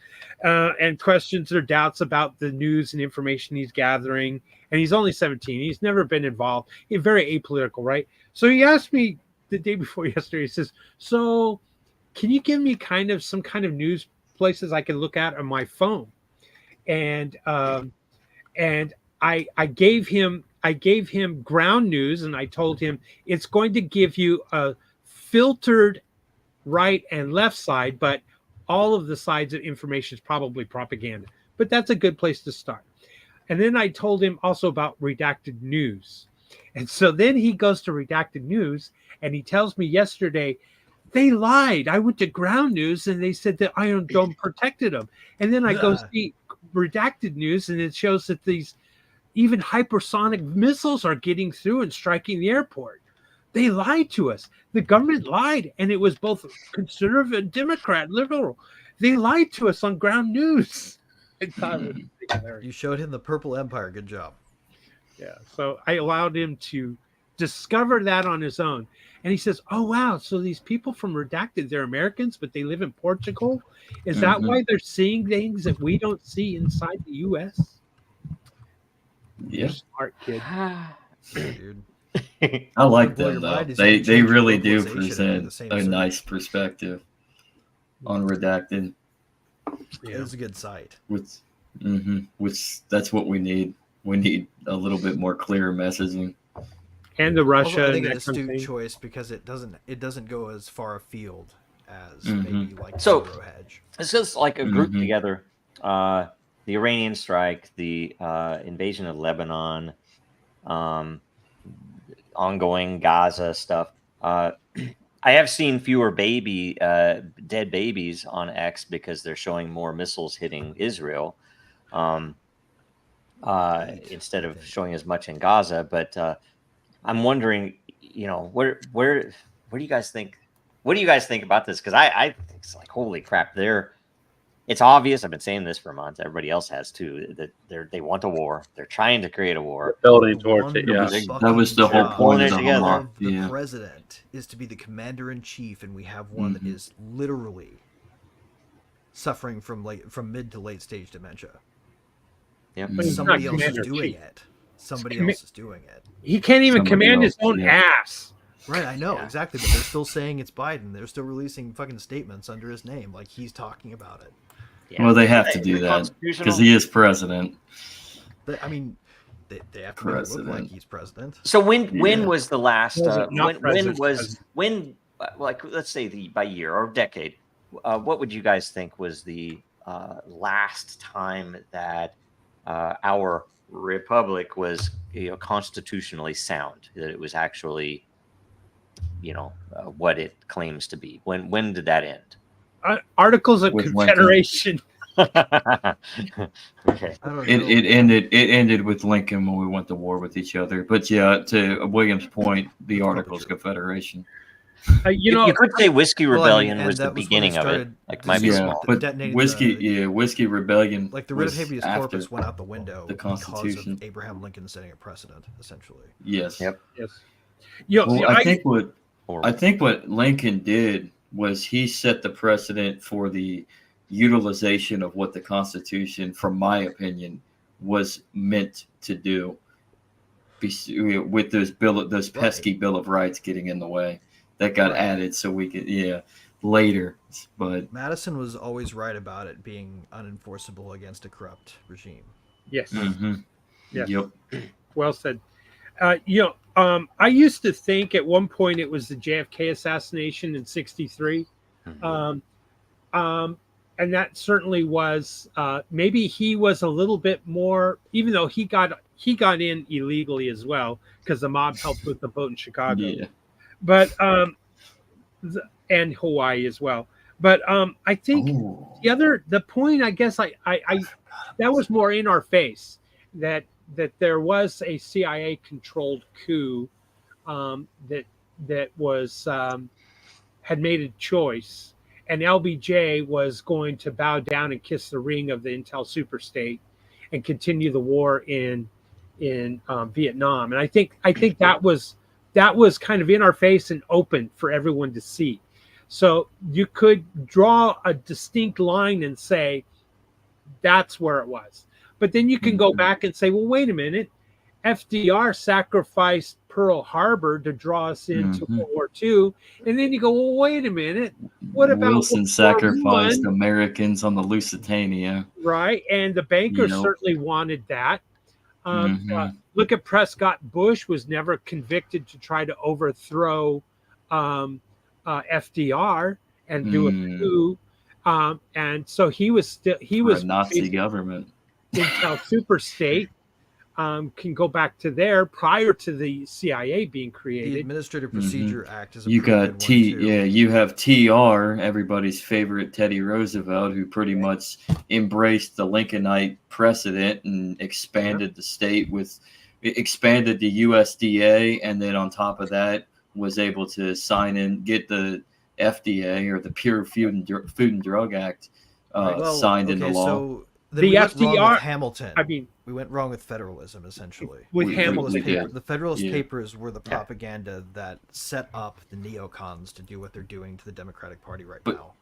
and questions or doubts about the news and information he's gathering. And he's only 17. He's never been involved. He's very apolitical, right? So he asked me the day before yesterday, he says, "So can you give me some kind of news places I can look at on my phone?" And I gave him ground news, and I told him it's going to give you a filtered right and left side, but all of the sides of information is probably propaganda. But that's a good place to start. And then I told him also about redacted news. And so then he goes to redacted news, and he tells me yesterday, they lied. I went to ground news, and they said that Iron Dome protected them. And then I go see redacted news, and it shows that these even hypersonic missiles are getting through and striking the airport. They lied to us. The government lied, and it was both conservative and Democrat, liberal. They lied to us on ground news. I thought it was hilarious. You showed him the Purple Empire. Good job. Yeah. So I allowed him to discover that on his own. And he says, "Oh, wow. So these people from Redacted, they're Americans, but they live in Portugal. Is that why they're seeing things that we don't see inside the U.S.?" Yeah. Smart kid. Dude. I like Blow them your though. mind is They you change really do localization and do the present same a thing. nice perspective on Redacted, It's a good site. which that's what we need. We need a little bit more clear messaging. And the Russia. Also, I think and an that kind of astute thing. choice because it doesn't go as far afield as maybe like So- Zero Hedge. It's just like a group together. The Iranian strike, the invasion of Lebanon, ongoing Gaza stuff. I have seen fewer dead babies on X because they're showing more missiles hitting Israel instead of showing as much in Gaza. But I'm wondering, where do you guys think? What do you guys think about this? Because I think it's like, holy crap, it's obvious. I've been saying this for months. Everybody else has too. That they want a war. They're trying to create a war. Building towards it, yeah. That was the whole point of the together. war. Of the Yeah. president is to be the commander in chief, and we have one that is literally suffering from mid to late stage dementia. Yep. But he's Somebody not else is commander in doing chief. it. Somebody commi- else is doing it. He can't even Somebody command his else, own yeah. ass. Right, I know Yeah. exactly, but they're still saying it's Biden. They're still releasing fucking statements under his name, like he's talking about it. Yeah. Well, they have to Is do it that constitutional? because he is president. I mean, they have to make it look President. like he's president. So when Yeah. was the last? Was it not When like let's say by year or decade? What would you guys think was the last time that our republic was constitutionally sound? That it was actually what it claims to be. When did that end? Articles of With Confederation. Okay. I don't know. It ended with Lincoln when we went to war with each other. But yeah, to William's point, the That's probably Articles true. of Confederation. You could say Whiskey Well, I mean, Rebellion and was the that was when they beginning of it. started Like, might be this- Yeah, small. but detonating Whiskey Rebellion like the writ of was habeas after. corpus went out the window the because Constitution. of Abraham Lincoln setting a precedent, essentially. Yes. Yep. Yes. You know, Well, I think what Horrible. Lincoln did was he set the precedent for the utilization of what the Constitution, from my opinion, was meant to do. With those pesky Bill of Rights getting in the way, that got Right. added so we could later. But Madison was always right about it being unenforceable against a corrupt regime. yes. mhm. Yes. Yep. Well said. I used to think at one point it was the JFK assassination in '63. Mhm. And that certainly was maybe he was a little bit more, even though he got in illegally as well because the mob helped with the vote in Chicago, Yeah. but and Hawaii as well. But I think Oh. the point I guess I that was more in our face that there was a CIA controlled coup that was had made a choice, and LBJ was going to bow down and kiss the ring of the Intel superstate and continue the war in Vietnam. And I think that was kind of in our face and open for everyone to see. So you could draw a distinct line and say that's where it was. But then you can go back and say, well, wait a minute. FDR sacrificed Pearl Harbor to draw us into World War II. And then you go, well, wait a minute. What about Wilson World War sacrificed I? Americans on the Lusitania? Right. And the bankers Yep. certainly wanted that. Mhm. Look at Prescott Bush was never convicted to try to overthrow FDR and do a coup. And so he was a Nazi government. Intel super state. Can go back to there prior to the CIA being The created. Administrative Procedure Act is a You pretty got good one, too. you have TR, everybody's favorite Teddy Roosevelt, who pretty much embraced the Lincolnite precedent and expanded the state expanded the USDA, and then on top of that was able to get the FDA, or the Pure Food and Drug Act, signed into law. So then The we went wrong FDR with Hamilton. I mean, we went wrong with federalism, essentially. with We- Hamilton. we did. The Federalist Yeah. Papers were the propaganda that set up the neocons to do what they're doing to the Democratic Party right now.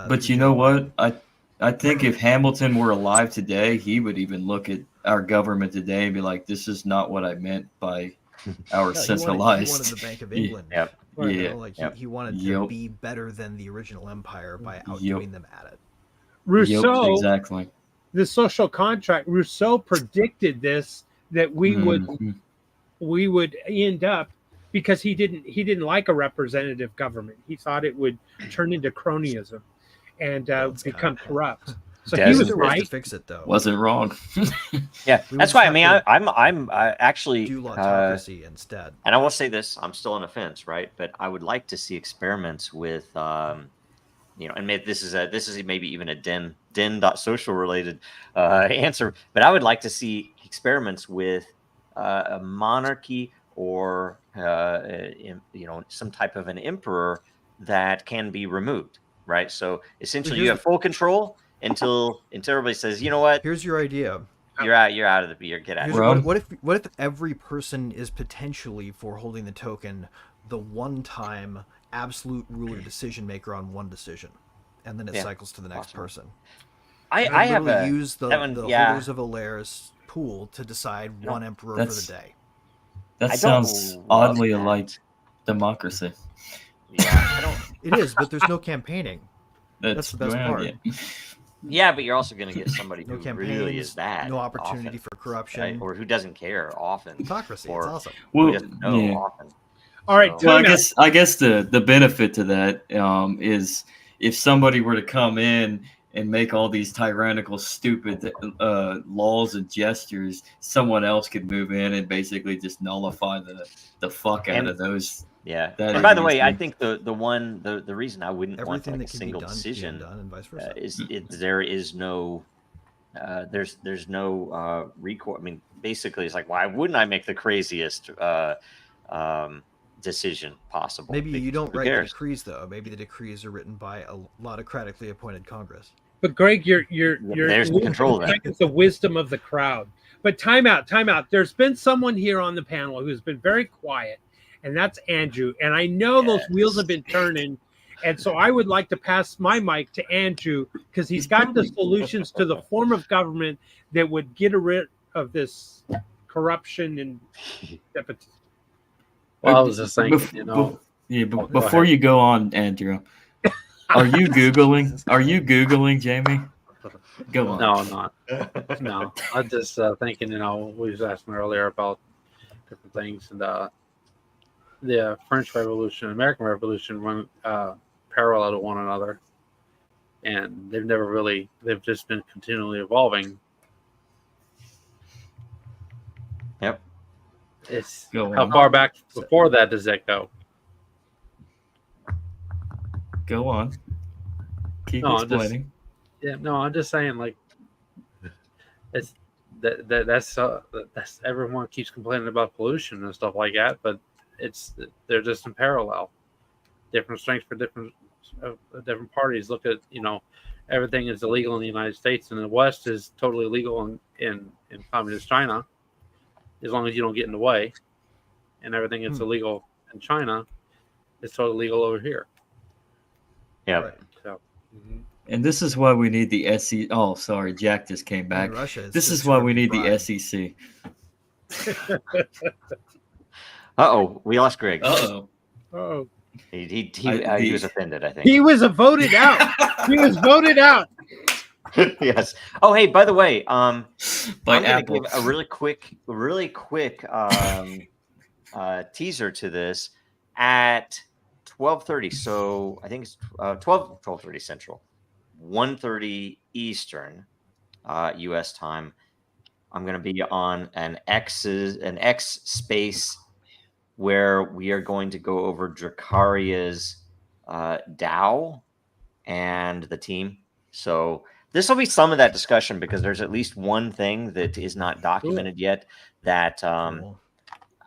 But you know what? I think if Hamilton were alive today, he would even look at our government today and be like, "This is not what I meant by our No, centralized." He wanted the Bank of England. Yep. You know, Yeah. like Yep. he wanted to Yep. be better than the original empire by Yep. outdoing them at it. Rousseau, Yep, exactly. the social contract. Rousseau predicted this, that we Mhm. would end up, because he didn't like a representative government. He thought it would turn into cronyism and That's become kinda- corrupt. So Yeah, he There's was other ways right. to fix it, though. Wasn't wrong. Yeah, We that's just why. I have mean, to I'm actually, Do autocracy instead. and I will say this: I'm still on the fence, right? But I would like to see experiments with, and maybe this is maybe even a den.social related answer, but I would like to see experiments with a monarchy or some type of an emperor that can be removed, right? So essentially, you here's have full control until everybody says, you know what, Here's your idea. you're out of the beer, get out. Here's, of here. Rob? what if every person is potentially, for holding the token, the one-time absolute ruler decision maker on one decision, and then it Yeah, cycles to the next possible. person. I And have literally a use the, that one, the yeah. holders of Alair's pool to decide one emperor for the That's- day. That I don't sounds love oddly that. like democracy. Yeah, I don't. It is, but there's no campaigning. That's the best part. Yeah. Yeah, but you're also going to get somebody No who campaigns, really is bad. no opportunity often, for corruption. right? Or who doesn't care often. Autocracy, or it's awesome. who Well, doesn't know yeah. often. All right, So- Well, time out. I guess the benefit to that is if somebody were to come in and make all these tyrannical, stupid laws and gestures, someone else could move in and basically just nullify the fuck out of those. Yeah. That And by the way, idiocy. I think the reason I wouldn't want Everything like that a can be single done decision can be done, and vice versa. there is no there's no recourse. I mean, basically, it's like, why wouldn't I make the craziest decision possible? Maybe you don't Who write the cares? decrees though. Maybe the decrees are written by a autocratically appointed Congress. But Greg, you're There's the control of that. It's the wisdom of the crowd. But time out. There's been someone here on the panel who's been very quiet, and that's Andrew. And I know those wheels have been turning. And so I would like to pass my mic to Andrew because he's got the solutions to the form of government that would get rid of this corruption and nepotism. Well, I was just saying, Before you go on, Andrew, are you Googling? Are you Googling, Jamie? Go on. No, I'm not. No, I'm just thinking. We was asking earlier about different things, and the French Revolution, and American Revolution run parallel to one another, and they've just been continually evolving. Yep. It's Go how on. far back before that does that go? Go on. Keep No, explaining. I'm just saying, like, it's that's everyone keeps complaining about pollution and stuff like that, but they're just in parallel, different strengths for different parties. Look at everything is illegal in the United States, and the West is totally legal in communist China, as long as you don't get in the way, and everything that's illegal in China is totally legal over here. Yeah. Right. So. And this is why we need the SEC. Oh, sorry, Jack just came back. In Russia, it's This just is why we whoever need you the bribe. SEC. Uh-oh, we lost Greg. Uh-oh. Oh, He was offended, I think. he was voted out. He was voted out. Yes. Oh, hey, by the way, By I'm going to Apple. give a really quick teaser to this at 12:30. So I think it's 12:30 Central, 1:30 Eastern, U.S. time. I'm going to be on an X space where we are going to go over Dracaria's DAO and the team. So this will be some of that discussion because there's at least one thing that is not documented yet that Cool.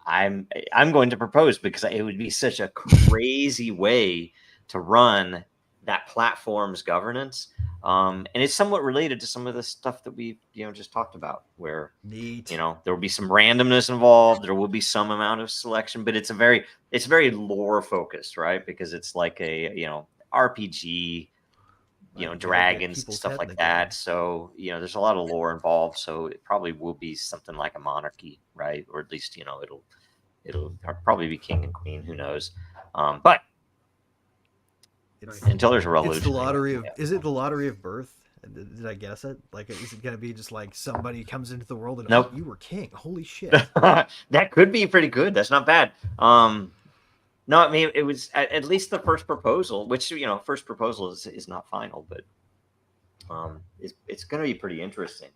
I'm going to propose because it would be such a crazy way to run that platform's governance. And it's somewhat related to some of the stuff that we just talked about, where Neat. there will be some randomness involved. There will be some amount of selection, but it's very lore focused, right? Because it's like a RPG, Right, you gotta get dragons and people's stuff head in like the that. game. So there's a lot of lore involved. So it probably will be something like a monarchy, right? Or at least it'll probably be king and queen. Who knows? But It's, until there's a revolution, it's the lottery of. Is it the lottery of birth? Did I guess it? Like, is it gonna be just like somebody comes into the world and Nope. you were king? Holy shit! that could be pretty good. That's not bad. No, I mean it was at least the first proposal, which first proposal is not final, but it's going to be pretty interesting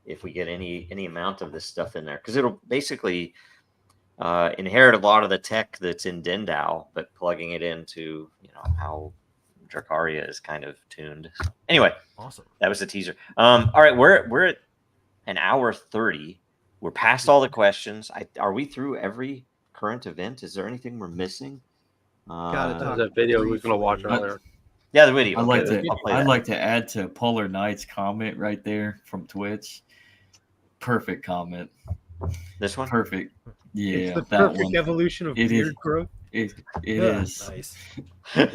if we get any amount of this stuff in there, because it'll basically inherit a lot of the tech that's in DenDAO, but plugging it into how Dracaria is kind of tuned. Anyway, Awesome. that was the teaser. All right, we're at an hour 30. We're past all the questions. Are we through every current event? Is there anything we're missing? Gotta That talk was that video we were going to watch briefly. earlier. Yeah, the video. I'd like Okay, to. I'll play I'd that. like to add to Polar Knight's comment right there from Twitch. Perfect comment. This one. Perfect. Yeah, It's the that perfect one. ever of It beard is. growth. It Yeah, is nice.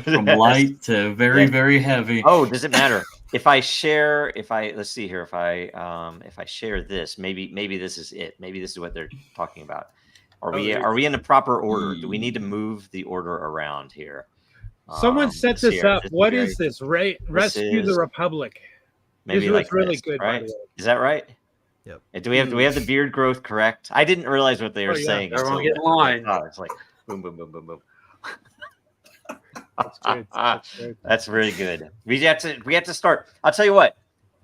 from light to very Yes. very heavy. Oh, does it matter if I share? Let's see here. If I share this, maybe this is it. Maybe this is what they're talking about. Are we in the proper order? Do we need to move the order around here? Someone set let's see this here. up. What is this? Rescue the is- Republic. Maybe This like was really this, good, by right? the way. Is that right? Yep. And do we have the beard growth correct? I didn't realize what they were Oh, yeah. saying. Everyone until- get in line. Oh, it's like boom, boom, boom, boom, boom. That's good. That's good. That's really good. We have to start. I'll tell you what.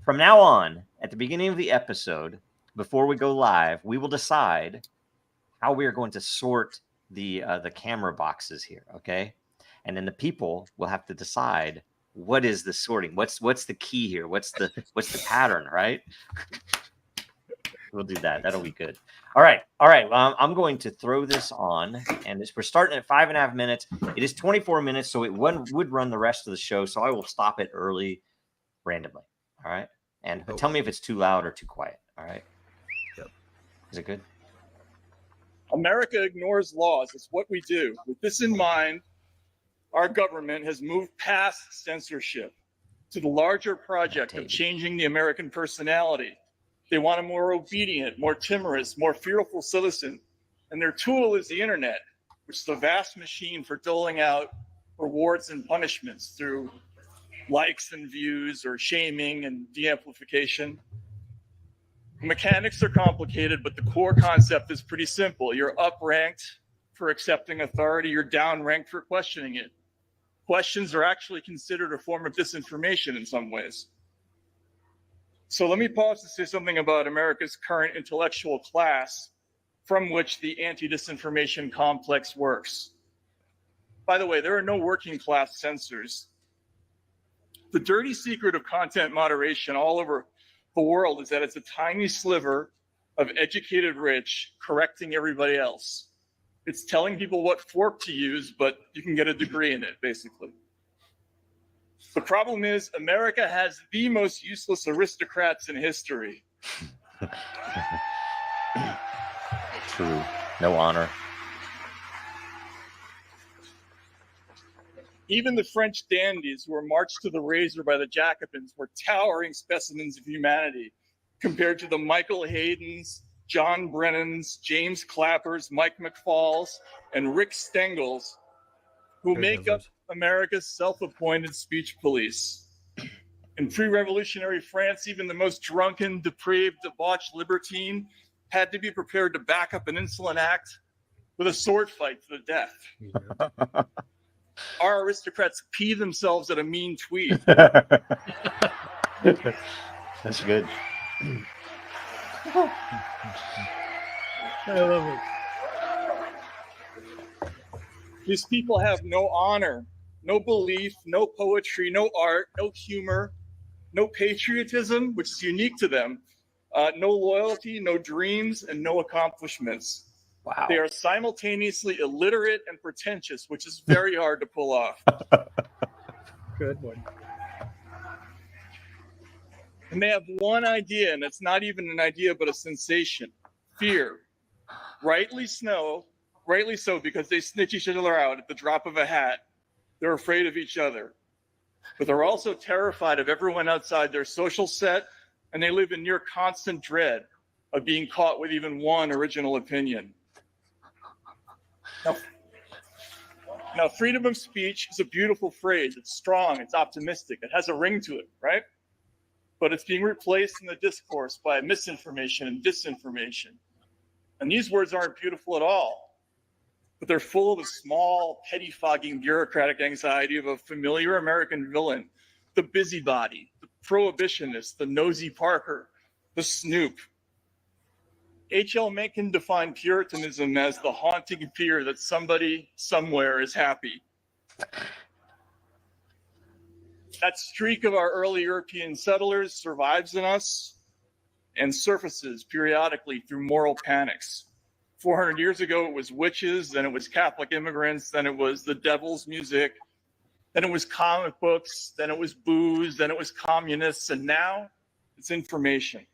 From now on, at the beginning of the episode, before we go live, we will decide how we are going to sort the camera boxes here. Okay, and then the people will have to decide what is the sorting. What's the key here? What's the pattern? Right. We'll do that. That'll be good. All right. I'm going to throw this on, and we're starting at 5.5 minutes. It is 24 minutes, so it would run the rest of the show. So I will stop it early, randomly. All right. And tell me if it's too loud or too quiet. All right. Yep. Is it good? America ignores laws. It's what we do. With this in mind, our government has moved past censorship to the larger project of changing the American personality. They want a more obedient, more timorous, more fearful citizen. And their tool is the internet, which is a vast machine for doling out rewards and punishments through likes and views or shaming and de-amplification. The mechanics are complicated, but the core concept is pretty simple. You're up-ranked for accepting authority. You're down-ranked for questioning it. Questions are actually considered a form of disinformation in some ways. So let me pause to say something about America's current intellectual class from which the anti-disinformation complex works. By the way, there are no working class censors. The dirty secret of content moderation all over the world is that it's a tiny sliver of educated rich correcting everybody else. It's telling people what fork to use, but you can get a degree in it, basically. The problem is America has the most useless aristocrats in history. True. No honor. Even the French dandies who were marched to the razor by the Jacobins were towering specimens of humanity compared to the Michael Haydens, John Brennans, James Clappers, Mike McFalls, and Rick Stengels, who make up America's self-appointed speech police. In pre-revolutionary France, even the most drunken, depraved, debauched libertine had to be prepared to back up an insolent act with a sword fight to the death. Our aristocrats pee themselves at a mean tweet. That's good. I love it. These people have no honor, no belief, no poetry, no art, no humor, no patriotism, which is unique to them, no loyalty, no dreams, and no accomplishments. Wow. They are simultaneously illiterate and pretentious, which is very hard to pull off. Good one. And they have one idea, and it's not even an idea, but a sensation: fear. Rightly so, because they snitch each other out at the drop of a hat. They're afraid of each other. But they're also terrified of everyone outside their social set, and they live in near constant dread of being caught with even one original opinion. Now, freedom of speech is a beautiful phrase. It's strong, it's optimistic, it has a ring to it, right? But it's being replaced in the discourse by misinformation and disinformation. And these words aren't beautiful at all, but they're full of a small, petty-fogging bureaucratic anxiety of a familiar American villain, the busybody, the prohibitionist, the nosy Parker, the snoop. H.L. Mencken defined Puritanism as the haunting fear that somebody somewhere is happy. That streak of our early European settlers survives in us and surfaces periodically through moral panics. 400 years ago, it was witches, then it was Catholic immigrants, then it was the devil's music, then it was comic books, then it was booze, then it was communists, and now it's information.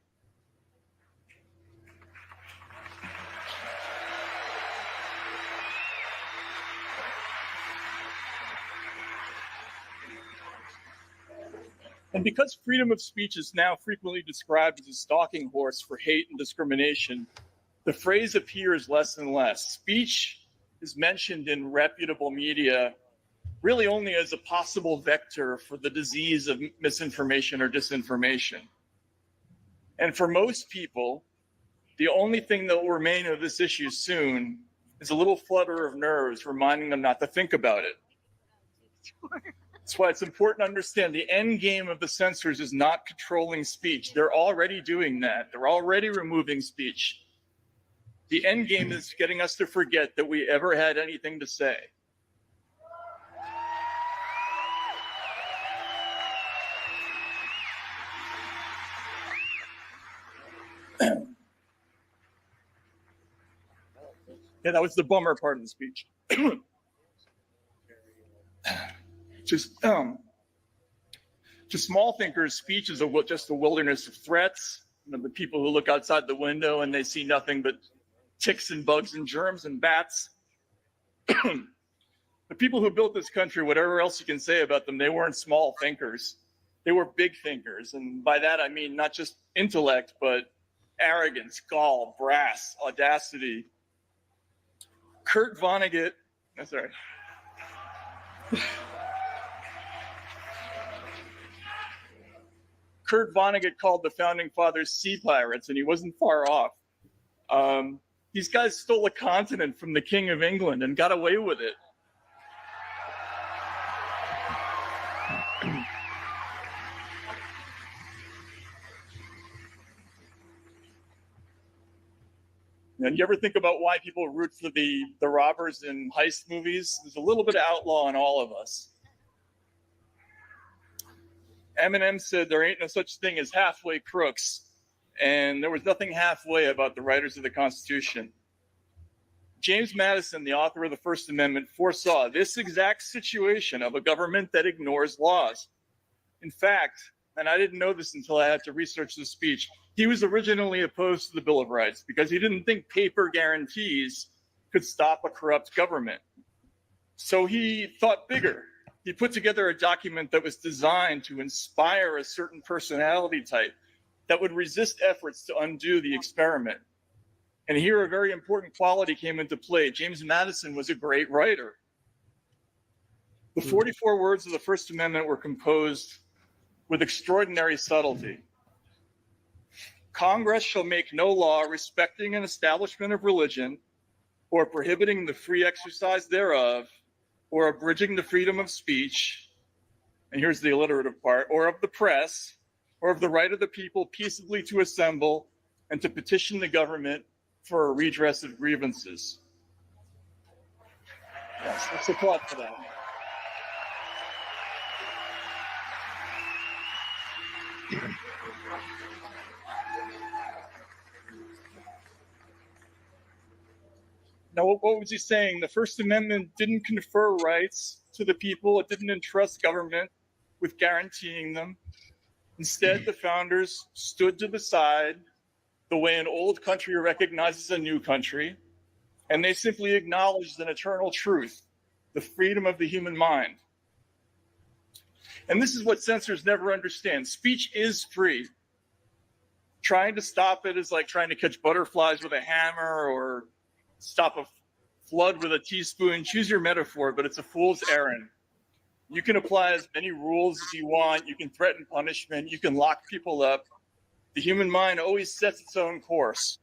And because freedom of speech is now frequently described as a stalking horse for hate and discrimination, the phrase appears less and less. Speech is mentioned in reputable media really only as a possible vector for the disease of misinformation or disinformation. And for most people, the only thing that will remain of this issue soon is a little flutter of nerves reminding them not to think about it. That's why it's important to understand the end game of the censors is not controlling speech. They're already doing that. They're already removing speech. The end game is getting us to forget that we ever had anything to say. Yeah, that was the bummer part of the speech. To small thinkers, speech is just a wilderness of threats. You know, the people who look outside the window and they see nothing but ticks and bugs and germs and bats. The people who built this country, whatever else you can say about them, they weren't small thinkers. They were big thinkers. And by that, I mean not just intellect, but arrogance, gall, brass, audacity. Kurt Vonnegut, sorry. Kurt Vonnegut called the founding fathers sea pirates, and he wasn't far off. These guys stole a continent from the King of England and got away with it. And you ever think about why people root for the robbers in heist movies? There's a little bit of outlaw in all of us. Eminem said there ain't no such thing as halfway crooks, and there was nothing halfway about the writers of the Constitution. James Madison, the author of the First Amendment, foresaw this exact situation of a government that ignores laws. In fact, and I didn't know this until I had to research the speech, he was originally opposed to the Bill of Rights because he didn't think paper guarantees could stop a corrupt government. So he thought bigger. He put together a document that was designed to inspire a certain personality type that would resist efforts to undo the experiment. And here a very important quality came into play. James Madison was a great writer. The 44 words of the First Amendment were composed with extraordinary subtlety. Congress shall make no law respecting an establishment of religion or prohibiting the free exercise thereof or abridging the freedom of speech, and here's the alliterative part, or of the press, or of the right of the people peaceably to assemble and to petition the government for a redress of grievances. Yes, let's applaud for that. Now, what was he saying? The First Amendment didn't confer rights to the people. It didn't entrust government with guaranteeing them. Instead, the founders stood to the side the way an old country recognizes a new country, and they simply acknowledged an eternal truth, the freedom of the human mind. And this is what censors never understand. Speech is free. Trying to stop it is like trying to catch butterflies with a hammer or stop a flood with a teaspoon. Choose your metaphor, but it's a fool's errand. You can apply as many rules as you want. You can threaten punishment. You can lock people up. The human mind always sets its own course,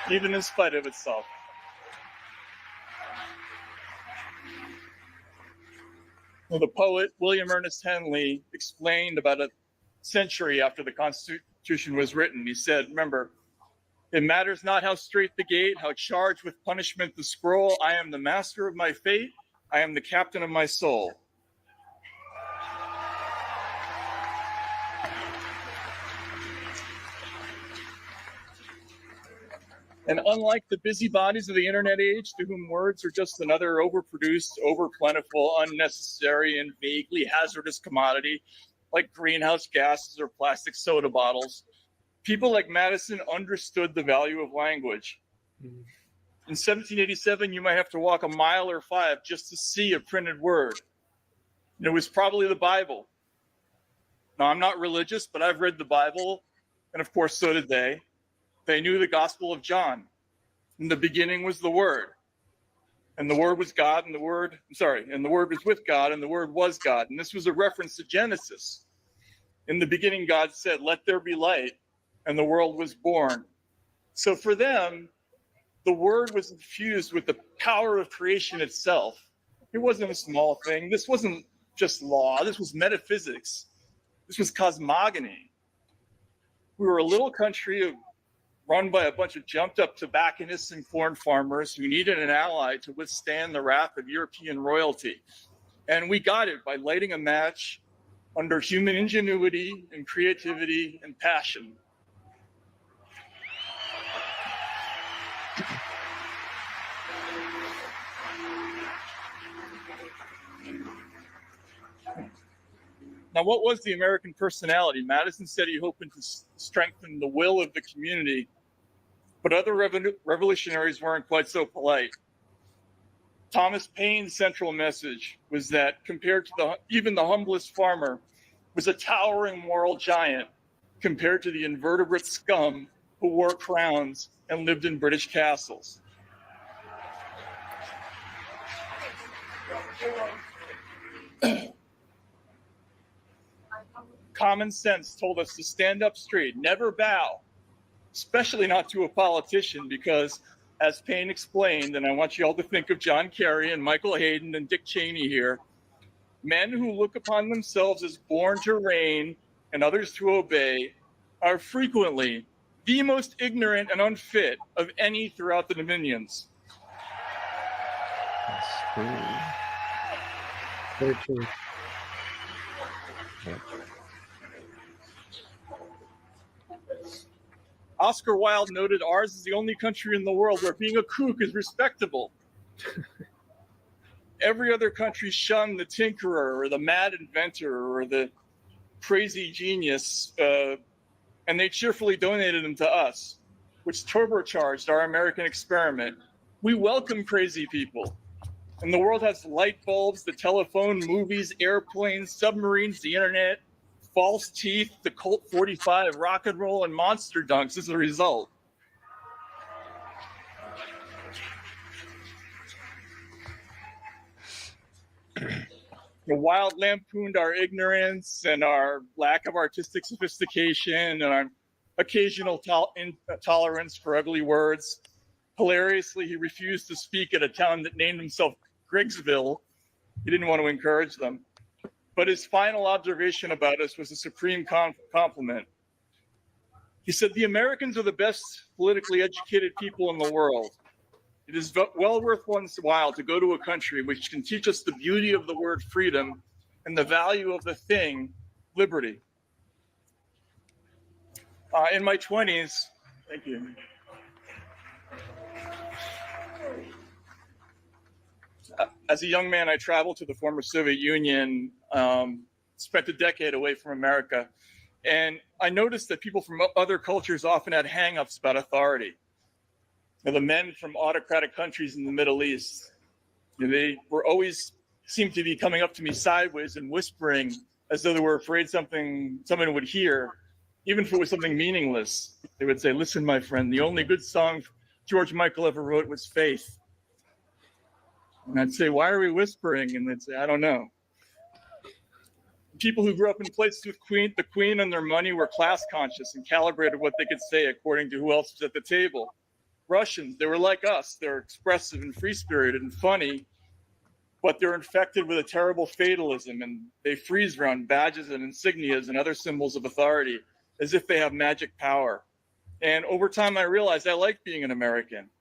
even in spite of itself. Well, the poet William Ernest Henley explained about a century after the Constitution was written. He said, remember, it matters not how straight the gate, how charged with punishment the scroll. I am the master of my fate. I am the captain of my soul. And unlike the busybodies of the internet age, to whom words are just another overproduced, overplentiful, unnecessary, and vaguely hazardous commodity, like greenhouse gases or plastic soda bottles, people like Madison understood the value of language. In 1787, you might have to walk a mile or 5 just to see a printed word. And it was probably the Bible. Now, I'm not religious, but I've read the Bible, and of course, so did they. They knew the Gospel of John. In the beginning was the Word, and the Word was God, and the Word was with God, and the Word was God. And this was a reference to Genesis. In the beginning, God said, "Let there be light," and the world was born. So for them, the Word was infused with the power of creation itself. It wasn't a small thing. This wasn't just law. This was metaphysics. This was cosmogony. We were a little country run by a bunch of jumped up tobacconists and corn farmers who needed an ally to withstand the wrath of European royalty. And we got it by lighting a match under human ingenuity and creativity and passion. Now, what was the American personality? Madison said he hoped to strengthen the will of the community, but other revolutionaries weren't quite so polite. Thomas Paine's central message was that compared to even the humblest farmer was a towering moral giant compared to the invertebrate scum who wore crowns and lived in British castles. Common sense told us to stand up straight, never bow, especially not to a politician, because as Paine explained, and I want you all to think of John Kerry and Michael Hayden and Dick Cheney here, men who look upon themselves as born to reign and others to obey are frequently the most ignorant and unfit of any throughout the dominions. That's true. Very true. Yeah. Oscar Wilde noted ours is the only country in the world where being a kook is respectable. Every other country shunned the tinkerer or the mad inventor or the crazy genius, and they cheerfully donated them to us, which turbocharged our American experiment. We welcome crazy people. And the world has light bulbs, the telephone, movies, airplanes, submarines, the internet, false teeth, the Colt 45, rock and roll, and monster dunks as a result. The Wilde lampooned our ignorance and our lack of artistic sophistication and our occasional intolerance for ugly words. Hilariously, he refused to speak at a town that named himself Griggsville. He didn't want to encourage them. But his final observation about us was a supreme compliment. He said, "The Americans are the best politically educated people in the world. It is well worth one's while to go to a country which can teach us the beauty of the word freedom and the value of the thing, liberty." In my 20s, thank you. As a young man, I traveled to the former Soviet Union, spent a decade away from America, and I noticed that people from other cultures often had hang-ups about authority. The men from autocratic countries in the Middle East, they were always seemed to be coming up to me sideways and whispering as though they were afraid someone would hear, even if it was something meaningless. They would say, "Listen, my friend, the only good song George Michael ever wrote was Faith." And I'd say, "Why are we whispering?" And they'd say, "I don't know." People who grew up in places with the Queen and their money were class conscious and calibrated what they could say according to who else was at the table. Russians, they were like us. They're expressive and free-spirited and funny, but they're infected with a terrible fatalism, and they freeze around badges and insignias and other symbols of authority as if they have magic power. And over time, I realized I like being an American.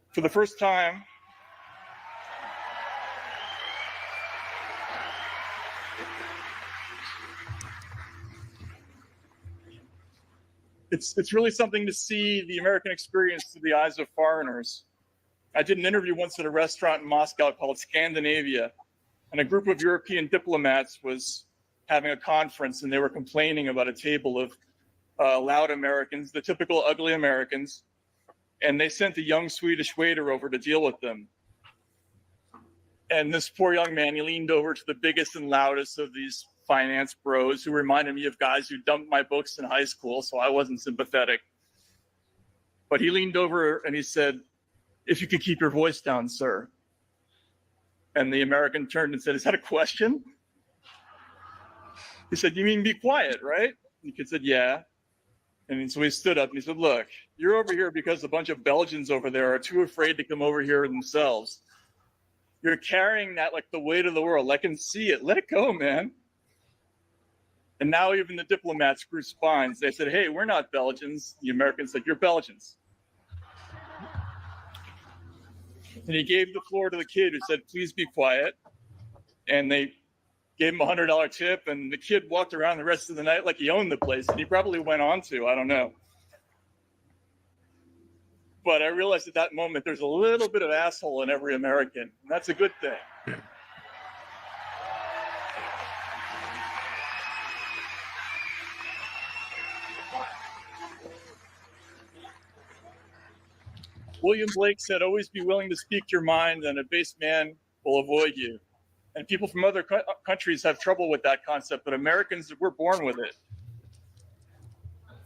For the first time, it's really something to see the American experience through the eyes of foreigners. I did an interview once at a restaurant in Moscow called Scandinavia, and a group of European diplomats was having a conference, and they were complaining about a table of loud Americans, the typical ugly Americans, and they sent a young Swedish waiter over to deal with them. And this poor young man, he leaned over to the biggest and loudest of these finance bros who reminded me of guys who dumped my books in high school, so I wasn't sympathetic. But he leaned over and he said, "If you could keep your voice down, sir." And the American turned and said, "Is that a question?" He said, "You mean be quiet, right?" And the kid said, "Yeah." And so he stood up and he said, "Look, you're over here because a bunch of Belgians over there are too afraid to come over here themselves. You're carrying that like the weight of the world. I can see it. Let it go, man. And now even the diplomats grew spines. They said, hey, we're not Belgians. The Americans said, you're Belgians. And he gave the floor to the kid who said, please be quiet. And they gave him a $100 tip. And the kid walked around the rest of the night like he owned the place. And he probably went on to, I don't know. But I realized at that moment, there's a little bit of asshole in every American. And that's a good thing. William Blake said, always be willing to speak your mind, and a base man will avoid you. And people from other countries have trouble with that concept, but Americans, we're born with it.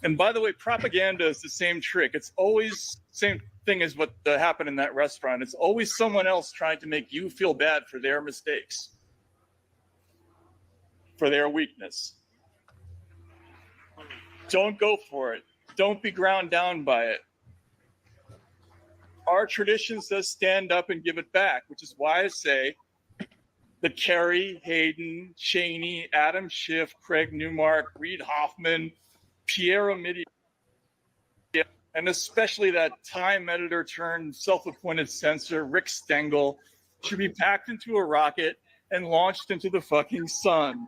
And by the way, propaganda is the same trick. It's always the same thing as what happened in that restaurant. It's always someone else trying to make you feel bad for their mistakes, for their weakness. Don't go for it. Don't be ground down by it. Our tradition says stand up and give it back, which is why I say that Kerry, Hayden, Cheney, Adam Schiff, Craig Newmark, Reid Hoffman, Pierre Omidyar, and especially that Time editor turned self-appointed censor, Rick Stengel, should be packed into a rocket and launched into the fucking sun.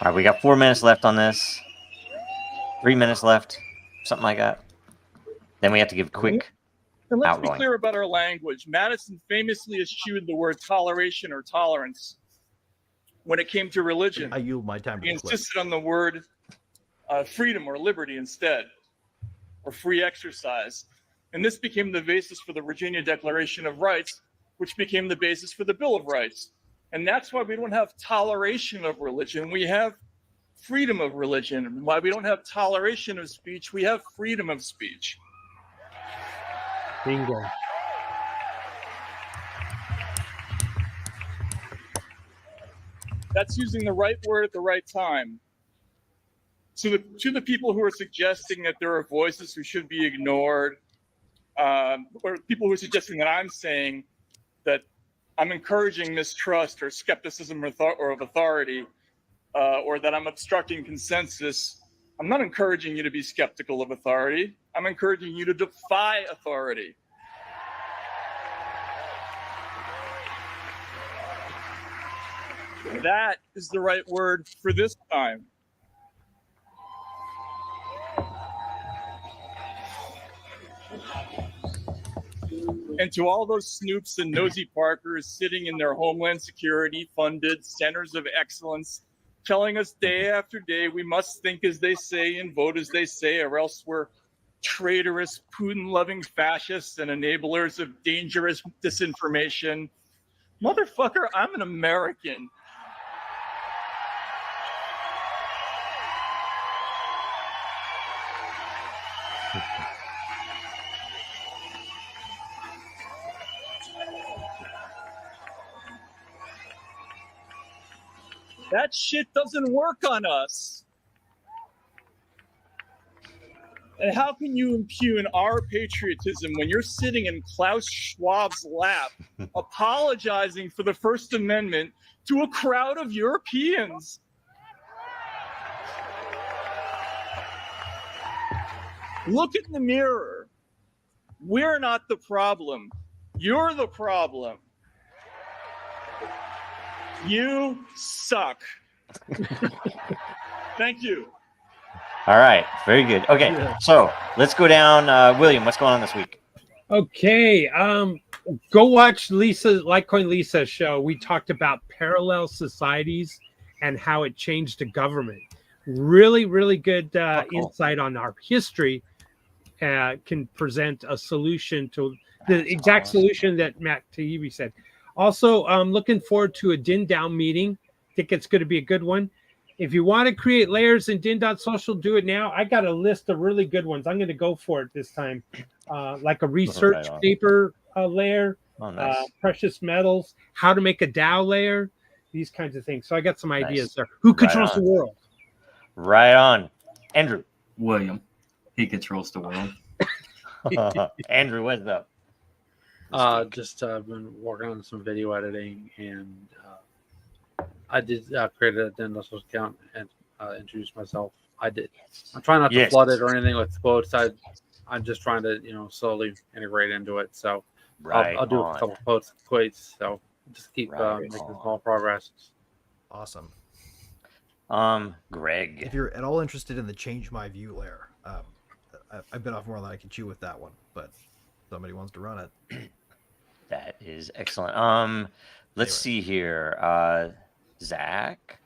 All right, we got 4 minutes left on this. 3 minutes left, something like that. Then we have to give quick And let's outgoing. be clear about our language. Madison famously eschewed the word toleration or tolerance when it came to religion. I yield my time. He insisted on the word freedom or liberty instead, or free exercise. And this became the basis for the Virginia Declaration of Rights, which became the basis for the Bill of Rights. And that's why we don't have toleration of religion. We have freedom of religion. And why we don't have toleration of speech, we have freedom of speech. Bingo. That's using the right word at the right time. So to the people who are suggesting that there are voices who should be ignored, or people who are suggesting that I'm saying that I'm encouraging mistrust or skepticism or of authority, or that I'm obstructing consensus, I'm not encouraging you to be skeptical of authority. I'm encouraging you to defy authority. That is the right word for this time. And to all those snoops and nosy Parkers sitting in their Homeland Security funded centers of excellence, telling us day after day we must think as they say and vote as they say, or else we're traitorous, Putin-loving fascists and enablers of dangerous disinformation. Motherfucker, I'm an American. That shit doesn't work on us. And how can you impugn our patriotism when you're sitting in Klaus Schwab's lap apologizing for the First Amendment to a crowd of Europeans? Look in the mirror. We're not the problem. You're the problem. You suck. Thank you. All right, very good. Okay, so let's go down. William, what's going on this week? Okay, go watch Litecoin Lisa's show. We talked about parallel societies and how it changed the government. Really, really good insight on our history. Can present a solution to the exact solution that Matt Taibbi said. Also, I'm looking forward to a DIN-DAO meeting. I think it's going to be a good one. If you want to create layers in DIN.social, do it now. I got a list of really good ones. I'm going to go for it this time. Like a research paper layer, precious metals, how to make a DAO layer, these kinds of things. So I got some ideas there. Who controls the world? Right on. Andrew. William. He controls the world. Andrew, what's up? Just been working on some video editing, and I did create a Dendos account and introduce myself. I'm trying not to flood it or anything with quotes. I'm just trying to slowly integrate into it. So I'll do a couple quotes. So just keep making small progress. Awesome. Greg, if you're at all interested in the change my view layer, I bit off more than I can chew with that one, but somebody wants to run it. That is excellent. Let's see here. Zach.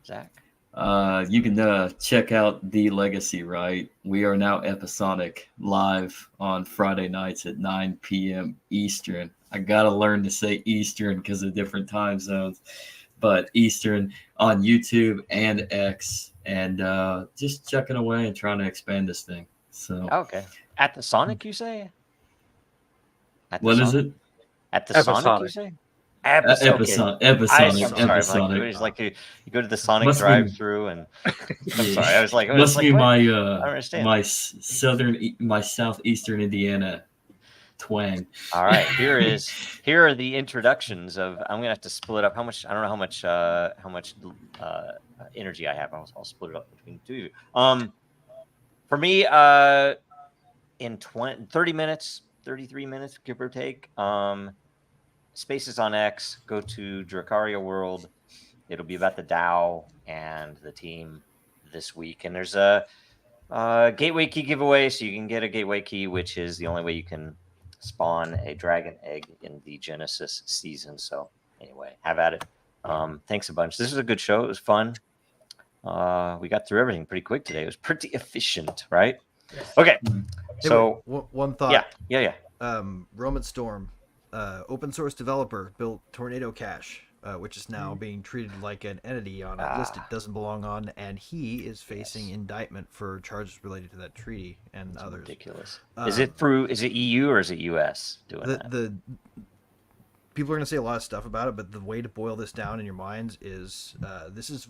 You can check out The Legacy, right? We are now episodic live on Friday nights at 9 p.m. Eastern. I got to learn to say Eastern because of different time zones, but Eastern on YouTube and X, and just chucking away and trying to expand this thing. So okay. At the Sonic, you say? What is it? At the Sonic, you say? Episonic. I'm sorry. It was like you go to the Sonic drive-through, and I'm sorry. I was like, must be my my southeastern Indiana twang. All right, here are the introductions of. I'm gonna have to split up. How much? I don't know how much energy I have. I'll split it up between the two of you. For me, in 30 minutes, 33 minutes, give or take. Spaces on X, go to Dracaria World. It'll be about the DAO and the team this week. And there's a gateway key giveaway, so you can get a gateway key, which is the only way you can spawn a dragon egg in the Genesis season. So anyway, have at it. Thanks a bunch. This was a good show. It was fun. We got through everything pretty quick today. It was pretty efficient, right? Okay. So one thought. Yeah. Roman Storm. Open source developer built Tornado Cash, which is now being treated like an entity on a list it doesn't belong on, and he is facing indictment for charges related to that treaty and others. Ridiculous. Is it EU or is it US doing that? The people are going to say a lot of stuff about it, but the way to boil this down in your minds is this is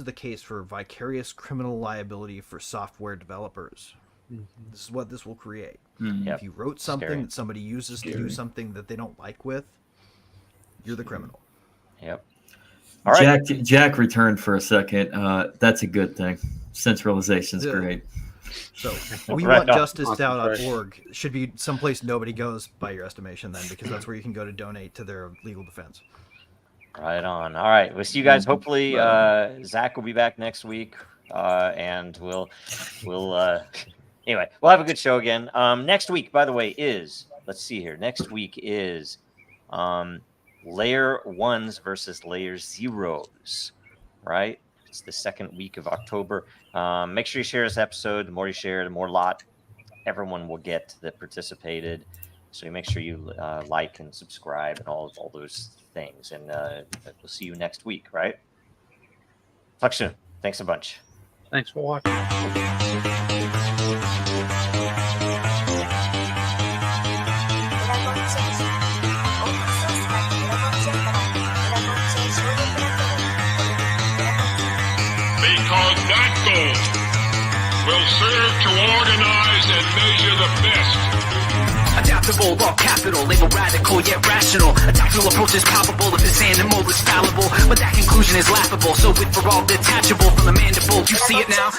the case for vicarious criminal liability for software developers. Mm-hmm. This is what this will create. Mm-hmm. If you wrote something that somebody uses to do something that they don't like with, you're the criminal. Yep. All right. Jack returned for a second. That's a good thing. Centralization's great. So we want justice.org should be someplace nobody goes by your estimation then, because that's where you can go to donate to their legal defense. Right on. All right. We'll see you guys. Hopefully Zach will be back next week. And we'll anyway, we'll have a good show again. Next week, by the way, let's see here. Next week is layer 1s versus layer 0s, right? It's the second week of October. Make sure you share this episode. The more you share, the more everyone will get that participated. So you make sure you like and subscribe and all those things. And we'll see you next week, right? Talk soon. Thanks a bunch. Thanks for watching. Because that goal will serve to organize and measure the best. Adaptable, raw capital, label radical yet rational. A tactical approach is palpable if this animal is fallible, but that conclusion is laughable. So with for all detachable from the mandible, you see it now.